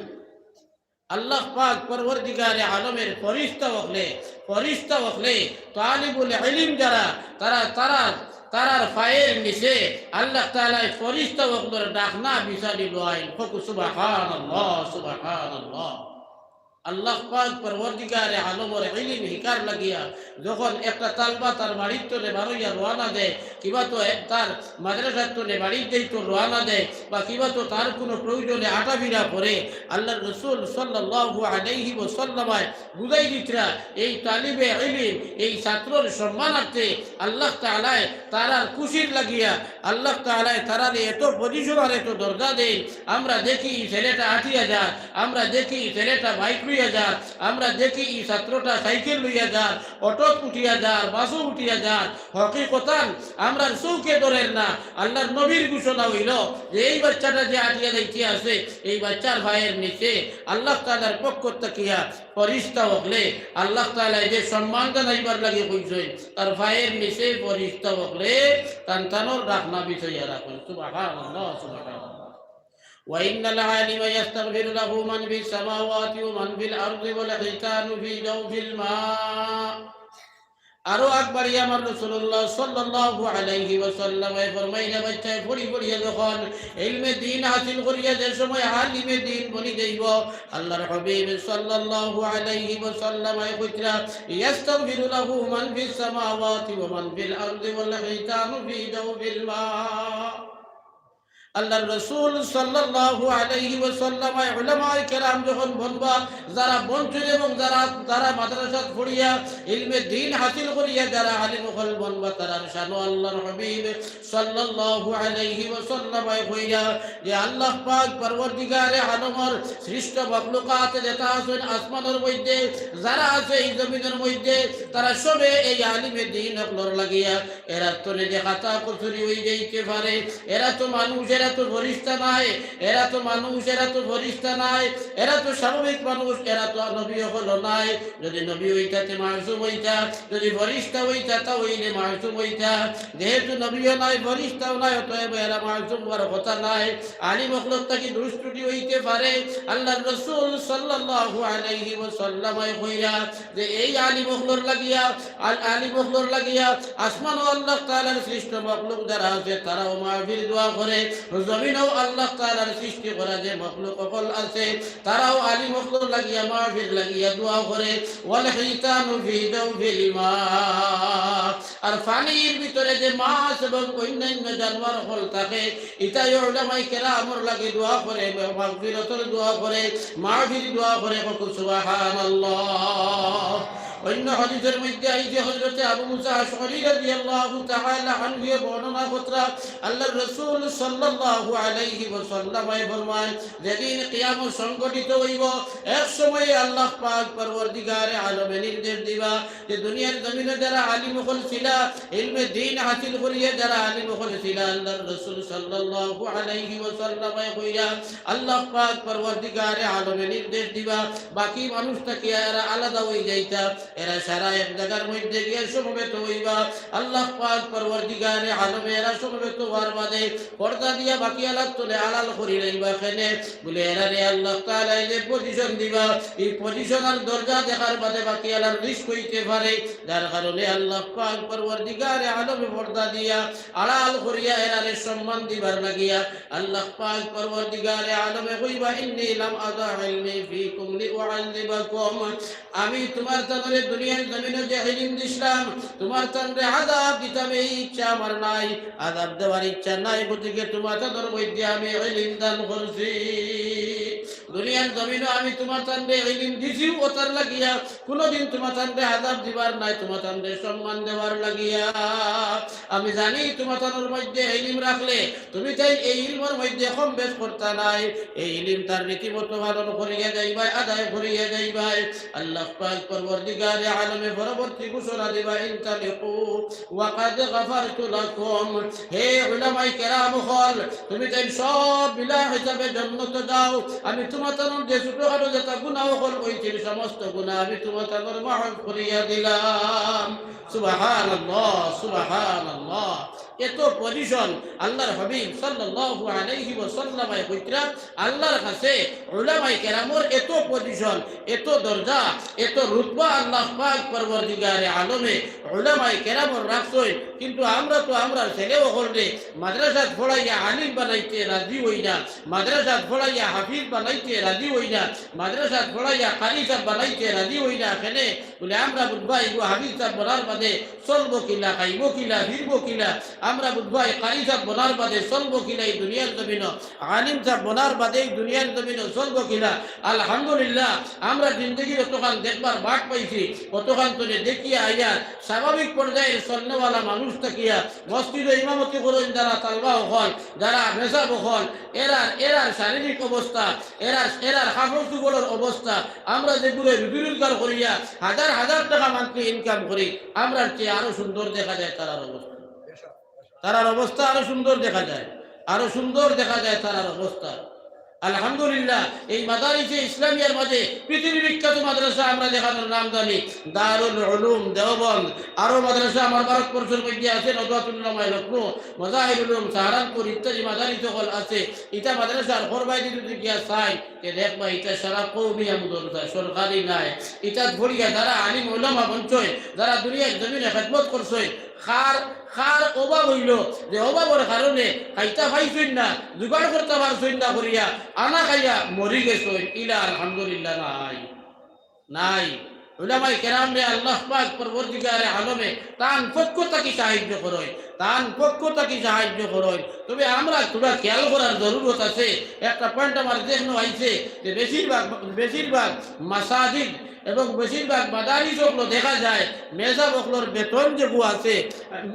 আল্লাহ পাক পরবর্তীকারে আলমের ফরিস্তা হলে তালিবুল ইলম যারা তারার পায়ের নিচে আল্লাহ তাআলা ফরিস্তা হকলের ডাকনা বিছানি লয়। সুবহানাল্লাহ সুবহানাল্লাহ। আল্লাহ পাক পরবর্তীকারে আলমের ইলম হিকার লাগিয়া যখন একটা তালবা তার বাড়ির তোলে বারইয়া রওনা দেয়, কিবা তো তার মাদ্রাসার তোলে বাড়ির দেই তো রওনা দেয়, বা কিবা তো তার কোনো প্রয়োজনে আটাবিরা করে, আল্লাহর রাসূল সাল্লাল্লাহু আলাইহি ওয়াসাল্লাম বুঝাই দিতরা এই তালিবে ইলম এই ছাত্রের সম্মানার্থে আল্লাহ তাআলা তারার খুশির লাগিয়া আল্লাহ তাআলা তারার এত পজিশন আর এত দরজা দেয়। আমরা দেখি ছেলেটা 80,000, আমরা দেখি ছেলেটা বাইক লইয়া যার, আমরা দেখি এই ছাত্রটা সাইকেল লইয়া যার, অটো উঠিয়া যার, বাসও উঠিয়া যার, হকিকতান আমরা চৌকে ধরেন না। আল্লাহর নবীর ঘোষণা হইল যে এই বাচ্চাটা যে আটিয়া দেখতে আছে এই বাচ্চার ভাইয়ের নিচে আল্লাহ তাআলার পক্ষ তাকিয়া ফরিস্তা হকলে আল্লাহ তাআলা যে সম্মান জানাইবার লাগে কইছে তার ভাইয়ের নিচে ফরিস্তা হকলে তানতানোর রাখনা বিষয় রাখুন। সুবহানাল্লাহ সুবহানাল্লাহ। وإن العالم يستغفر له من في السماوات ومن في الأرض والحيتان في جوف الماء। আরো একবার আমার রাসূলুল্লাহ সাল্লাল্লাহু আলাইহি ওয়াসাল্লাম ফরমাইলেন বাচ্চায় পড়িয়া যখন ইলমে দ্বীন হাসিল করিয়া যে সময় আলিমে দ্বীন বনি যাইব, আল্লাহর হাবিব সাল্লাল্লাহু আলাইহি ওয়াসাল্লাম কইরা ইয়াস্তাগফিরু লাহু মান ফিস সামাওয়াতি ওয়া মান ফিল আরদি ওয়াল হাইতানু ফি জাওফিল মা। আল্লাহর রাসূল সাল্লাল্লাহু আলাইহি ওয়াসাল্লাম উলামায়ে কেরাম যখন বলবা যারা বঞ্চিত এবং যারা মাদ্রাসা পড়িয়া ইলমে দ্বীন হাসিল করিয়া যারা আলিম হল বনবা তারা শানো আল্লাহর হাবিব সাল্লাল্লাহু আলাইহি ওয়াসাল্লাম কইরা যে আল্লাহ পাক পরওয়ারদিগারে আলমের সৃষ্ট মাখলুকাত যেটা আছে আসমানের মধ্যে যারা আছে এই জমিনের মধ্যে তারা সবে এই আলিমে দ্বীন হকলর লাগিয়া এরা তো যে খাতা কচুরি হই যাইতে পারে, এরা তো মানুষ, এরা তো ফরিস্তা নাই, এরা তো মানুষ, এরা তো ফরিস্তা নাই, এরা তো স্বাভাবিক মানুষ, এরা তো নবী হলো নাই। যদি নবী হইতাতে মাসুম হইতা, যদি ফরিস্তা হইতা তা হইলে মাসুম হইতা। যেহেতু নবীও নাই ফরিস্তাও নাই অতএব এরা মাসুম হওয়ার কথা নাই। আলিম হকলত তাকে দুষ্টুটি হইতে পারে। আল্লাহর রাসূল সাল্লাল্লাহু আলাইহি ওয়াসাল্লাম কইরা যে এই আলিম হকলর লাগিয়া আসমান ও আল্লাহ তাআলার সৃষ্ট মাখলুক যারা আছে তারাও মাহফিল দোয়া করে, জমিনেও আল্লাহ তাআলার সৃষ্টি করা যে মাখলুক সকল আছে তারাও আলিম হকলর লাগিয়া মাহফিল লাগিয়া দোয়া করে। ওয়াল হিতানু ফি জাওফিল মা, আর পানির ভিতরে যে মাছ এবং অন্যান্য জানোয়ার হল থাকে এটাই উলামায়ে কেরামর লাগি দোয়া করে, মাগফিরাতের দোয়া করে, মাহফিল দোয়া করে। সুবহানাল্লাহ। অন্য হাদিসের মধ্যে আইছে হযরত আবু মুসা আশআরী রাদিয়াল্লাহু তাআলা আনহু বর্ণনা করা আল্লাহর রাসূল সাল্লাল্লাহু আলাইহি ওয়াসাল্লাম ফরমান যেদিন কিয়ামত সংঘটিত হইব এক সময় আল্লাহ পাক পরওয়ারদিগারে আলমে নির্দেশ দিবা যে দুনিয়ার জমিনে যারা আলিম হল ছিল ইলমে দ্বীন হাসিল করিয়া যারা আলিম হল ছিল আল্লাহর রাসূল সাল্লাল্লাহু আলাইহি ওয়াসাল্লাম কইরা আল্লাহ পাক পরওয়ারদিগারে আলমে নির্দেশ দিবা বাকি মানুষটাকে এরা আলাদা হয়ে যাইতা, এরা সারা এক জায়গার মধ্যে গিয়ে সমবেত হইবা। আল্লাহ পাক পরওয়ারদিগারে আলমে এরা সমবেত হওয়ার বাদে পর্দা দিয়া বাকি আলাদ তোলে আড়াল করি লইবা কেনে বলে এরা রে আল্লাহ তাআলা যে পজিশন দিবা এই পজিশনাল দরজা দেখার বাদে বাকি আলার রিস্ক হইতে পারে, যার কারণে আল্লাহ পাক পরওয়ারদিগারে আলমে পর্দা দিয়া আড়াল করিয়া এরারে সম্মান দিবার লাগিয়া আল্লাহ পাক পরওয়ারদিগারে আলমে কইবা ইন্নী লাম আযা ইলমি ফীকুম লিউআল্লিবাকুম, আমি তোমার তানরে দুনিয়ার জমিনে যে ইলম দিলাম তোমার তানরে আযাব দিতাম এই ইচ্ছা আমার নাই, আযাব দেওয়ার ইচ্ছা নাই, গতিকে তোমার তানর মধ্যে আমি ইলম দান করছি। দুনিয়ার জমিনে আমি তোমার তান্ডে ইলম দিছি ও তার লাগিয়া কোনোদিন তোমার তান্ডে আযাব দিবার নাই, তোমার তান্ডে সম্মান দেওয়ার লাগিয়া। আমি জানি তোমার তানোর মধ্যে ইলম রাখলে তুমি তাই এই ইলমের মধ্যে কম বেশ করতা নাই, এই ইলম তার রীতিমতো পালন করিয়া যাইবাই, আদায় করিয়া যাইবাই। আল্লাহ পাক পরবর্তীকারে আলমে পরবর্তী ঘোষণা দিবা, ইনতালিকু ওয়া কাদ গাফারতু লাকুম। হে উলামায়ে কেরাম হল, তুমি তাই সব বিলা হিসাবে জান্নাত যাও, আমি তোমার তানোর যে ছোটখাটো যেটা গুনাহ হল হইছিল সমস্ত গুনাহ আমি তোমার তানোর মাফ করিয়া দিলাম। সুবহানাল্লাহ, সুবহানাল্লাহ। এত পজিশন আল্লাহর হাবিব সাল্লাল্লাহু আলাইহি ওয়াসাল্লাম কইরা আল্লাহর কাছে উলামায়ে কেরামের এত পজিশন, এত দরজা, এত রুতবা আল্লাহ পাক পরবর্তীকারে আলমে উলামায়ে কেরামের রাখছই। কিন্তু আমরা তো আমরা ছেলেও হলরে মাদ্রাসাত পড়াইয়া আলিম বানাইতে রাজি হই না, মাদ্রাসাত পড়াইয়া হাফিজ বানাইতে রাজি হই না, মাদ্রাসাত পড়াইয়া কারি সাহেব বানাইতে রাজি হই না। কেন বলে আমরা বুঝবা এগো হাফিজ সাহেব বলার বাদে চলবো কিলা, খাইব কিলা, ফিরব কিলা। আমরা বুঝবা কারি সাহেব বলার বাদে চলবো কিলা এই দুনিয়ার জমিন, আলিম সাহেব বলার বাদে এই দুনিয়ার জমিন চলবো কিলা। আলহামদুলিল্লাহ আমরা জিন্দগির অতখান দেখবার বাট পাইছি, অতখান তোরে দেখিয়া আইয়া স্বাভাবিক পর্যায়ে চলনেওয়ালা মানুষ থাকিয়া মসজিদে ইমামতি করেন যারা তালবা হল, যারা মেসাব হল, এরার শারীরিক অবস্থা, এরার কাপড় চুপড়ের অবস্থা, আমরা যেগুলো বিরোধিতা করিয়া হাজার হাজার টাকা মান্থলি ইনকাম করি, আমরা চেয়ে আরো সুন্দর দেখা যায় তারার অবস্থা। তারার অবস্থা আরো সুন্দর দেখা যায়, আরো সুন্দর দেখা যায় তারার অবস্থা। আলহামদুলিল্লাহ এই মাদারিসে ইসলামিয়ার মাঝে পৃথিবী বিখ্যাত মাদ্রাসা আমরা দেখানোর নাম জানি দারুল উলুম দেওবন্দ, আরো মাদ্রাসা আমার ভারতবর্ষের মধ্যে আছে, নদওয়াতুল্লামা লখনউ, মাজাহিরুল উলুম সাহারানপুর ইত্যাদি মাদারিস সকল আছে। এটা মাদ্রাসার ফরবাইদি যদি গিয়া চাই যে দেখবা এটা সারা কওমিয়া মাদ্রাসা সরকারি নাই। এটা ভরিয়া যারা আলিম উলামা বঞ্চয়, যারা দুনিয়ার জমিনে খেদমত করছে, খার অভাব হইল, যে অভাবের কারণে খাইতা পাইছেন না, জোগাড় করতে পারছেন না করিয়া আনা খাইয়া মরি গেছেন, ইলা আলহামদুলিল্লাহ নাই নাই। উলামায়ে কেরামে আল্লাহ পাক পরবর্তীকারে আলমে তান পক্ষ থেকে সাহায্য করয়, তান পক্ষ থেকে সাহায্য করয়। তবে আমরা তোরা খেয়াল করার জরুরত আছে। একটা পয়েন্ট আমার দেখনো আইছে যে বেশিরভাগ মাসাজিদ এবং বেশিরভাগ মাদারিস ওগুলো দেখা যায় মেজা বকলোর বেতন যেগু আছে,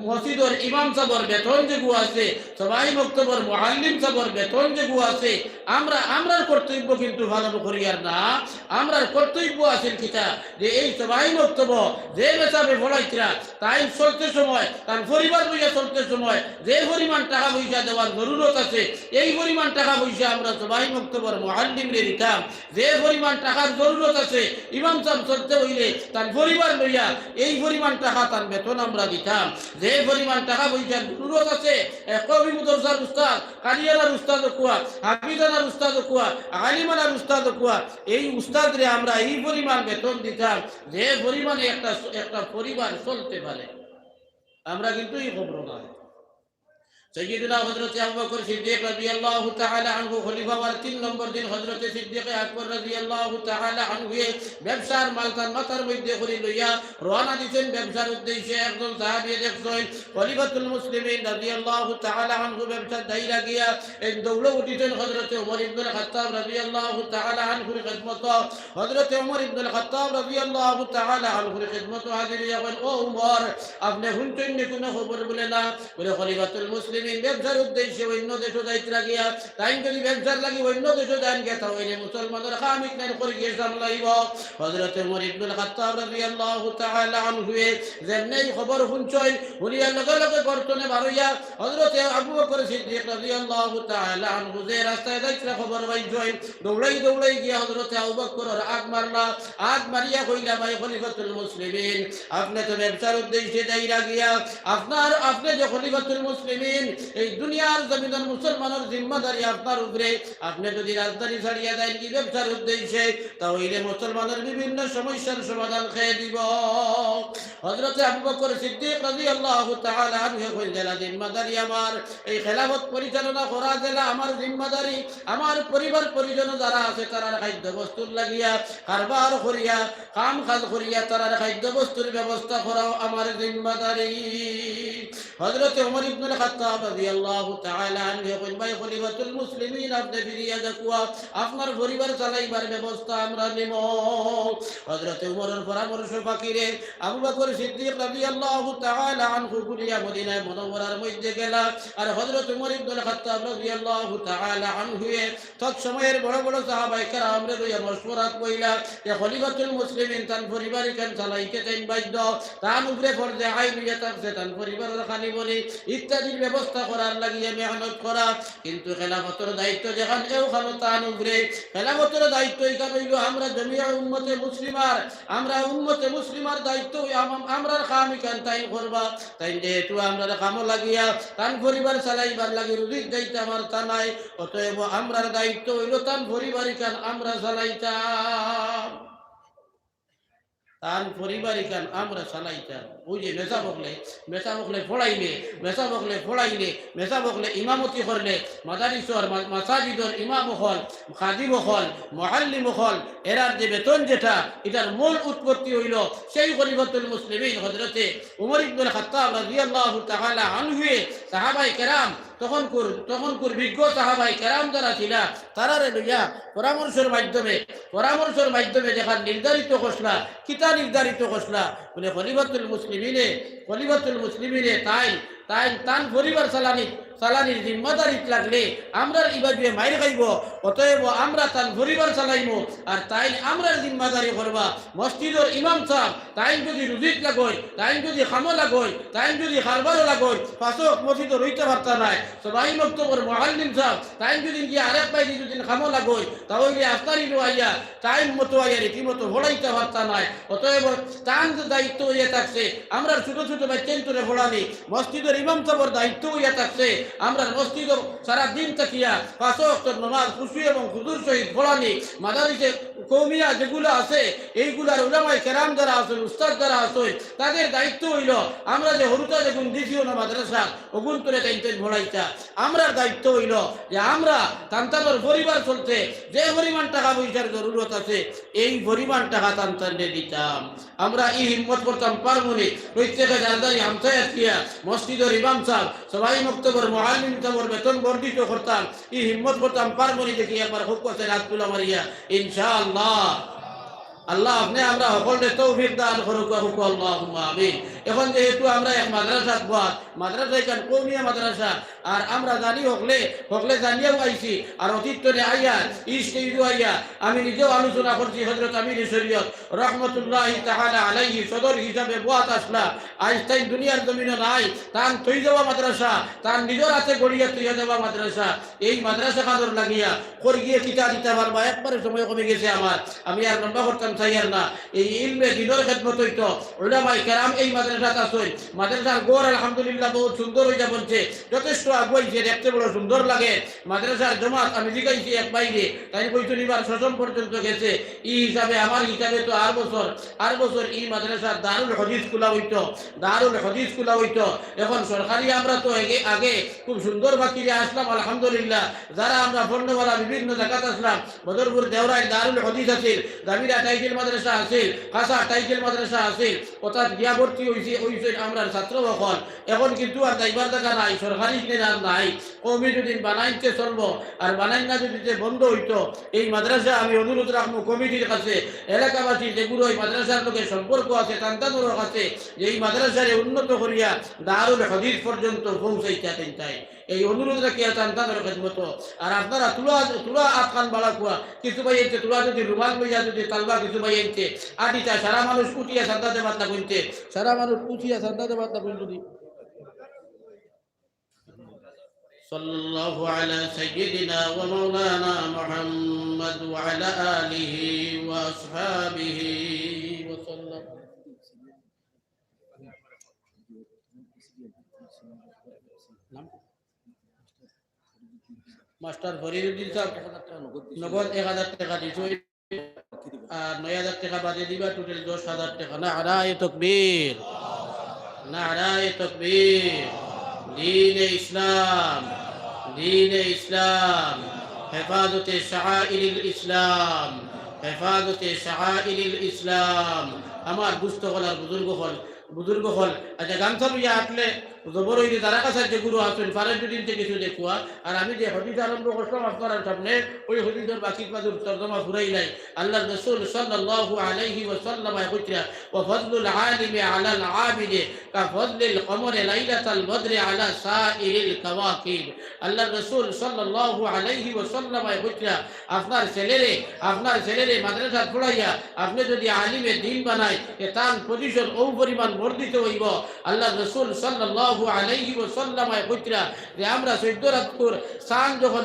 মসজিদের ইমাম সাহেবের বেতন যেগু আছে, সবাই মক্তবর মুআল্লিম সাহেবের বেতন যেগু আছে, আমরার কর্তব্য কিন্তু ভালো করিয়ার না। আমরার কর্তব্য আছে কিতা যে এই সবাই মক্তব যে মেসাবে বলাইতরা তাই চলতে সময়, তার পরিবার বইয়া চলতে সময় যে পরিমাণ টাকা পয়সা দেওয়ার জরুরত আছে, এই পরিমাণ টাকা পয়সা আমরা সবাই মক্তবর মুআল্লিমরে দিতাম। যে পরিমাণ টাকার জরুরত আছে ইমাম সাহেব চলতে হইলে তার পরিবার লইয়া এই পরিমাণ টাকা তার বেতন আমরা দিতাম। যে পরিমাণ টাকা পয়সার জরুরত আছে কবি মুদরসার উস্তাদ, কারিয়ানার উস্তাদ কুয়া, হাফিজানার উস্তাদ কুয়া, আলিমানার উস্তাদ কুয়া, এই উস্তাদরে আমরা এই পরিমাণ বেতন দিতাম যে পরিমাণে একটা পরিবার চলতে পারে। আমরা কিন্তু এই খবর নয়। सैयदना हजरत अबू बकर सिद्दीक रज़ियल्लाहु ताआला अन्हु खलीफा और 3 नंबर दिन हजरत सिद्दीक अकबर रज़ियल्लाहु ताआला अन्हु ব্যবসার মালকান মাথার মধ্যে করে লইয়া রওনা দিয়েছেন ব্যবসার উদ্দেশ্যে। একজন সাহাবী দেখছেন খলিফাতুল মুসলিমিন রাদিয়াল্লাহু তাআলা আনহু ব্যবসার দায়রা গিয়া এই দৌড়ে উঠিছেন হযরত ওমর ইবনে খাত্তাব রাদিয়াল্লাহু তাআলা আনহুর খিদমত। হযরত ওমর ইবনে খাত্তাব রাদিয়াল্লাহু তাআলা আনহুর খিদমত হাজির হবেন। ও ওমর, আপনি শুনছেন না কোনো খবর বলে না? বলে খলিফাতুল মুসলিমিন ব্যবসার উদ্দেশ্যে অন্য দেশে যাইতে গিয়া তাই যদি ব্যবসার লাগি অন্য দেশে যান গেতা হইলে মুসলমানদের খামিক নাই করে গিয়ে সামলাইব। হযরত ওমর ইবনে খাত্তাব রাদিয়াল্লাহু তাআলা আনহু যেমনি খবর শুনছেন উনিয়া লগে লগে গর্তনে বারইয়া হযরত আবু বকর সিদ্দিক রাদিয়াল্লাহু তাআলা আনহু যে রাস্তায় যাইতে খবর পাইছেন দৌড়াই গিয়া হযরত আবু বকরের আগ মারলা। আগ মারিয়া কইলা, ভাই খলিফাতুল মুসলিমিন, আপনি তো ব্যবসার উদ্দেশ্যে যাইরা গিয়া আপনি যে খলিফাতুল মুসলিমিন, এই দুনিয়ার জমিনের মুসলমানের জিম্মাদারি আপনার উপরে। আপনি যদি রাজধানী ছাড়িয়া দেন কি ব্যবসার উদ্দেশ্যে, তাহলে মুসলমানের বিভিন্ন সমস্যার সমাধান খেয়ে দিব। হযরত আবু বকর সিদ্দিক রাদিয়াল্লাহু তাআলা আনহু কইলেন, জিম্মাদারি আমার, এই খেলাফত পরিচালনা করা জেলা আমার জিম্মাদারি। আমার পরিবার পরিজন যারা আছে তারা খাদ্য বস্তুর লাগিয়া কারবার করিয়া কাম কাজ করিয়া তারা খাদ্য বস্তুর ব্যবস্থা করাও আমার জিম্মাদারি। হযরত ওমর ইবনে খাত্তাব রাদিয়াল্লাহু তাআলা আনহু কইন ভাই খলিফাতুল মুসলিমিন আপনি ফিরিয়া যাকুয়া আপনার পরিবার চালাইবার ব্যবস্থা আমরা নিব। হযরত ওমরের পরামর্শ ফাকিরে আবু বকর সিদ্দিক রাদিয়াল্লাহু তাআলা আনহু কুলিয়া মদিনায় মুনাওয়ারার মধ্যে গেলা। আর হযরত ওমর ইবনে খাত্তাব রাদিয়াল্লাহু তাআলা আনহু তৎ সময়ের বড় বড় সাহাবায়ে কেরামরে লইয়া মশওয়ারাত কইলা যে খলিফাতুল মুসলিমিন তার পরিবার কেন চালাইতে চাইন বাধ্য, তার উপরে ফরজে আইন হইয়া থাকছে তার পরিবারের খালি বলি ইত্যাদির ব্যবস্থা করার লাগিয়ে মেহনত করা। কিন্তু খেলাফতের দায়িত্ব যেখানে এও খানো তার উপরে খেলাফতের দায়িত্ব এখানে হইল আমরা জমিয়া উম্মতে মুসলিমার, আমরা উম্মতে মুসলিমার দায়িত্ব আমরা কাম এখান তাই করবা। তাই যেহেতু আমরা কাম লাগিয়া তার পরিবার চালাইবার লাগে রুজিক যাইতে আমার তা নাই, অতএব আমরার দায়িত্ব হইল তার পরিবার এখান আমরা চালাইতাম, তার পরিবার এখান আমরা চালাইতাম। ওই যে মেসা বকলে ফোড়াইলে মেসা বকলে ইমামতি করলে মাদারিসর মাসাজিদর ইমাম হল খাদিম হল মুআল্লিম হল এরার যে বেতন যেটা এটার মূল উৎপত্তি হইল সেই খলিফাতুল মুসলিমিন হযরতে ওমর ইবনে খাত্তাব রাদিয়াল্লাহু তাআলা আনহু সাহাবায়ে কেরাম তখন বিজ্ঞ সাহাবায়ে কেরাম যারা ছিল তারারে লইয়া পরামর্শের মাধ্যমে যেখান নির্ধারিত খসলা কিতা নির্ধারিত খসলা বলে খলিফাতুল মুসলিমিনে তাই পরিবার চালানির জিম্মাদারিত লাগলে আমরা ইবাদে মাইর খাইব, অতএব আমরা তার পরিবার চালাইব আর তাই আমরা জিম্মাদারি করবা। মসজিদের ইমাম সাহেব তাই যদি রুজিক লাগই, তাই যদি খামো লাগই, তাই যদি খারবারও লাগই পাঁচক মসজিদ রইতে পারতা নাই। সবাই মক্তবর মুআল্লিম সাহেব তাই যদি গিয়ে আরেক পাইছি যদি খামো লাগই তাহলে আফতারি আইয়া টাইম মতো আইয়া রীতিমতো ভোড়াইতে পারতা নাই। অতএব তার দায়িত্ব হইয়া থাকছে আমরা ছোট ছোট বাচ্চান্তরে ভোড়ানি, মসজিদের ইমাম সাহেবের দায়িত্ব হইয়া থাকছে আমরা মসজিদ সারা দিন তাকিয়া পাঁচ ওয়াক্ত নামাজ খুশি এবং হুজুর সহিত পড়ানি। মাদারিসে কওমিয়া যেগুলো আছে এইগুলার উলামায়ে কেরাম যারা আছেন উস্তাদ যারা আছেন তাদের দায়িত্ব হইল আমরা যে হরুতা যে গুণ দিছিও না মাদ্রাসা ওগুন করে টাইমটাইম ভরাইতা। আমরার দায়িত্ব হইল যে আমরা তান্তানোর পরিবার চলতে যে পরিমাণ টাকা পয়সার জরুরত আছে এই পরিমাণ টাকা তান্তানে দিতাম। আমরা এই হিম্মত করতাম পারবনি প্রত্যেকে জারদারি হামসায় দিয়া মসজিদের ইমাম সাহেব সবাই মক্তবর মুআল্লিম সাহেবের বেতন বর্ধিত করতাম, এই হিম্মত করতাম পারবনি। দেখি একবার হুক আছে রাত তুলা মারিয়া ইনশাআল্লাহ আল্লাহ আপনি আমরা সকলে তৌফিক দান করুক আল্লাহুম্মা আমিন। এখন যেহেতু আমরা এক মাদ্রাসাত বাদ মাদ্রাসা এখান কওমিয়া মাদ্রাসা আর আমরা জানি হকলে জানিয়াও আইছি আর অতীতরে আইয়া আইয়া আমি নিজেও আলোচনা করছি। হযরত আমির শরীয়ত রহমতুল্লাহি তাআলা আলাইহি সদর হিসাবে বাত আসলা আজ তাই দুনিয়ার জমিনে নাই, তান তৈ যাওয়া মাদ্রাসা তান নিজের হাতে গড়িয়া তৈয়া যাওয়া মাদ্রাসা। এই মাদ্রাসা কাদর লাগিয়া কর গিয়ে কিতা দিতে পারবা একবারে সময় কমে গেছে আমার, আমি আর লম্বা করতাম চাইয়ার না। এই ইলমে দিনের খেদমত হইতো উলামায়ে কেরাম এই মাদ্রাসাত আছেন। মাদ্রাসার গোর আলহামদুলিল্লাহ বহুত সুন্দর হইয়া বলছে, যথেষ্ট আগুয়াইছে, দেখতে বড় সুন্দর লাগে। মাদ্রাসার জমাত আমি জিগাইছি এক বাইরে তাই কইতো নিবার শোষণ পর্যন্ত গেছে। এই হিসাবে আমার হিসাবে তো আর বছর এই মাদ্রাসার দারুল হদিস খোলা হইতো। এখন সরকারি আমরা তো আগে খুব সুন্দর বাকিরে আসলাম আলহামদুলিল্লাহ। যারা আমরা বর্ণমালা বিভিন্ন জায়গাত আসলাম, বদরপুর দেওরাই দারুল হদিস আছিল, জামিরা টাইটেল মাদ্রাসা আছিল, কাসা টাইটেল মাদ্রাসা আছিল, অর্থাৎ গিয়া ভর্তি হইছে আমরা ছাত্র হল। এখন কিন্তু আর যাইবার দেখা নাই, সরকারি আর নাই। কমি যদি বানাইতে চলবো আর বানাই না যদি বন্ধ হইতো এই মাদ্রাসা আমি অনুরোধ রাখবো কমিটির কাছে, এলাকাবাসী যেগুলো এই মাদ্রাসার লোকের সম্পর্ক আছে তান্তানোর কাছে যে এই মাদ্রাসারে উন্নত করিয়া দারুল হদিস পর্যন্ত পৌঁছাইতে চাই। এই অনুরোধ রাখিয়া তান্তানোর খেদমত। আর আপনারা তুলা আটকান বাড়া কুয়া কিছু ভাই এনছে, তুলা যদি রুমাল লইয়া যদি তালবা কিছু ভাই এনছে আটিটা সারা মানুষ উঠিয়া সান্তাতে বার্তা কইতে, সারা মানুষ উঠিয়া সান্তাতে বার্তা কইন যদি সাল্লাল্লাহু আলা সাইয়্যিদিনা ওয়া মাওলানা মুহাম্মদ ওয়া আলা আলিহি ওয়া আসহাবিহি ওয়া সাল্লাম। মাস্টার ফরিদুদ্দিন সাহেব নগদ 1000 টাকা দিছো আর 9000 টাকা বাদে দিবা, টোটাল 10000 টাকা। নারায়ে তাকবীর, নারায়ে তাকবীর। দীনে ইসলাম, হেফাজতে শাআইরিল ইসলাম। আমার বুঝতে হল আর বুজুর্গ হল আচ্ছা গামছা লইয়া আটলে জবর হইলে তারা কাছে যে গুরু আছেন পারেন দুদিন থেকে কিছু দেখুয়া আর আমি যে হদিস আরম্ভ করলাম আপনার সামনে ওই হদিসের বাকি পাদুর তর্জমা ফুরাই নাই আল্লাহ রাসূল সাল্লাল্লাহু আলাইহি ওয়াসাল্লাম কইরা ওয়া ফাদলুল আলিমি আলাল আবিদি কা ফাদলিল কমরি লাইলাতাল বদরি আলা সাইরিল কাওয়াকিব আল্লাহ রাসূল সাল্লাল্লাহু আলাইহি ওয়াসাল্লাম কইরা আপনার ছেলেরে মাদ্রাসা পড়াইয়া আপনি যদি আলিমে দ্বীন বানায় এ তার পজিশন ও পরিমাণ বর্ধিত হইব আল্লাহ রাসূল সাল্লাল্লাহু আলাইহি ওয়াসাল্লাম কইরা যে আমরা 14 রাতপুর সান যখন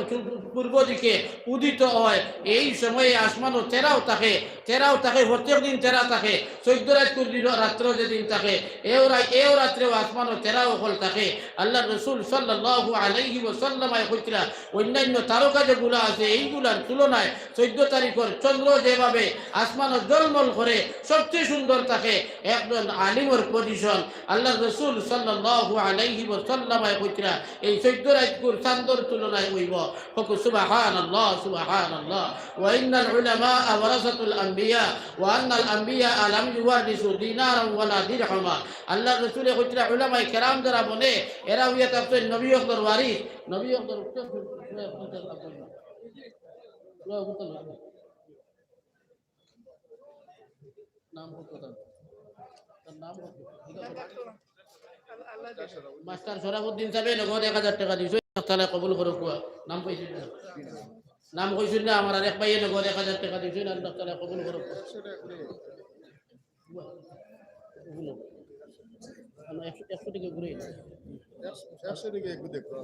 পূর্ব দিকে উদিত হয় এই সময়ে আসমানও তেরাও থাকে প্রত্যেক দিন তেরা থাকে 14 রাতপুর দিন রাত্র যেদিন থাকে এও রাত্রেও আসমানও তেরাও হল থাকে আল্লাহ রাসূল সাল্লাল্লাহু আলাইহি ওয়াসাল্লাম কইরা অন্যান্য তারকা যেগুলো আছে এইগুলার তুলনায় 14 তারিখের চন্দ্র যেভাবে আসমানও জলমল করে সবচেয়ে সুন্দর থাকে একজন আলিমের পজিশন আল্লাহ রাসূল সাল্লাল্লাহু আলাইহি ওয়াসাল্লাম কইরা এই 14 রাতপুর চাঁদর তুলনায় হইব সুবহানাল্লাহ সুবহানাল্লাহ ওয়া ইন্নাল উলামা ওয়ারাসাতুল আম্বিয়া ওয়া আন্নাল আম্বিয়া লাম ইওয়ারিসু দিনারান ওয়ালা দিরহামা আল্লাহ রাসূল কইরা উলামায়ে কেরাম যারা বনে এরা হইয়া তাফসীর নবী হকর ওয়ারিস নবী হকর নাম মাস্টার সরাফুদ্দিন সাহেব নগদ 1000 টাকা দিয়েছে তাহলে কবুল করো কুয়া নাম কইছেন না আমার আরেক ভাই নগদ 1000 টাকা দিয়েছে আল্লাহ তাআলা কবুল করো আমরা 100 টাকা ঘুরে
100 টাকা একটু দেখো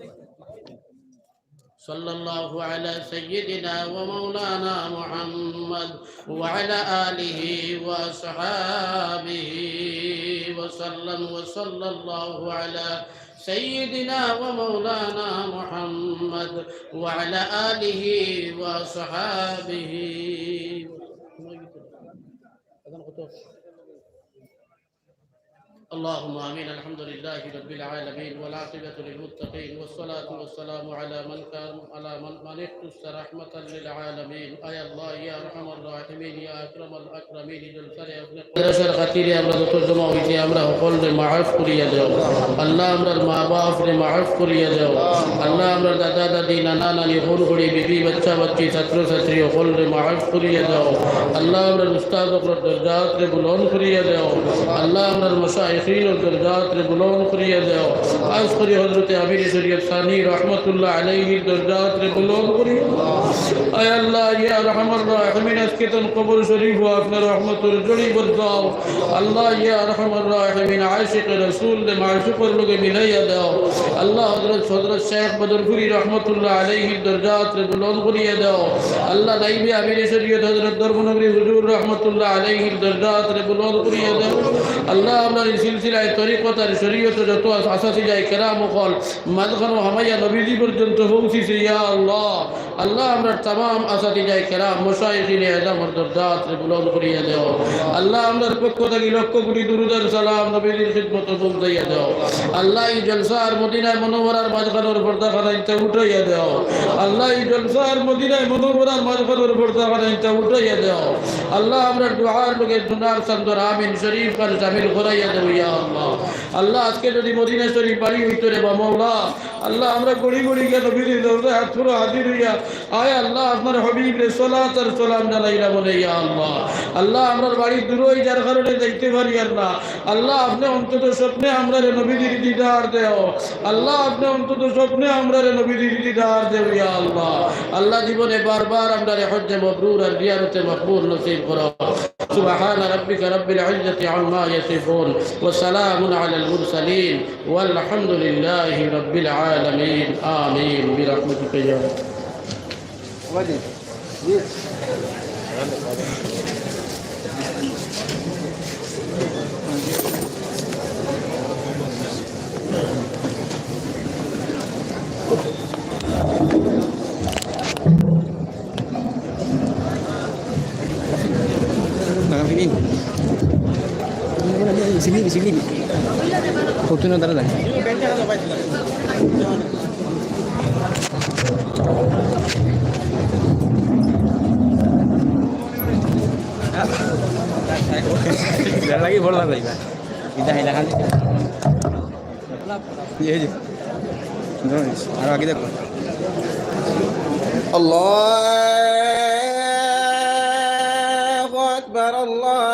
صلى الله على سيدنا ومولانا محمد وعلى آله وصحابه وسلم وصلى الله على سيدنا ومولانا محمد وعلى آله وصحابه اللهم آمين الحمد لله رب العالمين والعاقبة للمتقين والصلاة والسلام على من اختص رحمة للعالمين أي الله يا أرحم الراحمين يا أكرم الأكرمين ذو الكرم رشر خطير أمر ترجمة ويتي أمر وقل معاف كريا جو الله أمر ما باف معاف كريا جو الله أمر دادا دينا نانا يقول غري بيبي بچا بچي छात्र छात्री وقل معاف كريا جو الله أمر أستاذ وقر درجات بلون كريا جو الله أمر المشايخ और दर्जात रे बुलंद करिए जाओ आज करी हजरत अमीर शरीयत सानी रहमतुल्लाह अलैहि दर्जात रे बुलंद करिए आय अल्लाह या रहमान रहीम इसके तन कब्र शरीफ व अपने रहमतुल जड़ी बरदाओ अल्लाह या रहमान रहीम आशिक रसूल दे माशूक पर लोग मिलाया दो अल्लाह हजरत शेख बदरपुरी रहमतुल्लाह अलैहि दर्जात रे बुलंद करिए दो अल्लाह नाइब अमीर शरीयत हजरत दरबनगरी हुजूर रहमतुल्लाह अलैहि दर्जात रे बुलंद करिए दो अल्लाह আমরা সিলসিলায় তরিকত আর শরীয়ত যত আসাসি যায় কেরাম কল মাযখান হামায়া নবীজি পর্যন্ত পৌঁছেছে ইয়া আল্লাহ আল্লাহ আমরা तमाम আসাসি যায় কেরাম মাশায়েখিনে আযম আর দরজাত রে বুলন্দ করিয়া দাও আল্লাহ আমরার পক্ষ থেকে লক্ষ কোটি দুরূদ আর সালাম নবীজির খিদমত পৌঁছাইয়া দাও আল্লাহ এই জলসার মদিনায় মুনওয়ারার মাঝখানের পর্দাখানাইতে উঠাইয়া দাও আল্লাহ এই জলসার মদিনায় মুনওয়ারার মাঝখানের পর্দাখানাইতে উঠাইয়া দাও আল্লাহ আমরা দুআর লোকে দুনার সন্দর আমিন শরীফ কার শামিল করাইয়া দাও ইয়া আল্লাহ আল্লাহ আজকে যদি মদিনা শরীফ বাড়ি হইতো রে বা মাওলা আল্লাহ আমরা গড়ি গড়ি গিয়ে নবীর দরবারে হাত পুরো হাজির হইয়া আয় আল্লাহ আপনার হাবিব রে সালাত আর সালাম জানাইরা বলে ইয়া আল্লাহ আল্লাহ আমরার বাড়ি দূর হই যার কারণে যাইতে পারি না আল্লাহ আপনি অন্তত স্বপ্নে আমরা রে নবীর দিদার দেও আল্লাহ আপনি অন্তত স্বপ্নে আমরা রে নবীর দিদার দেও ইয়া আল্লাহ আল্লাহ জীবনে বারবার আমরা রে হজ্জে মাবরুর আর জিয়ারতে মকবুল নসিব করো سبحان ربك رب العزة عما يصفون وسلام على المرسلين والحمد لله رب العالمين آمين برحمتك يا
Di sini. Foto na tara lang. Lagi bola lagi. Kita hilang.
আর আগে দেখো
আল্লাহু আকবার আল্লাহ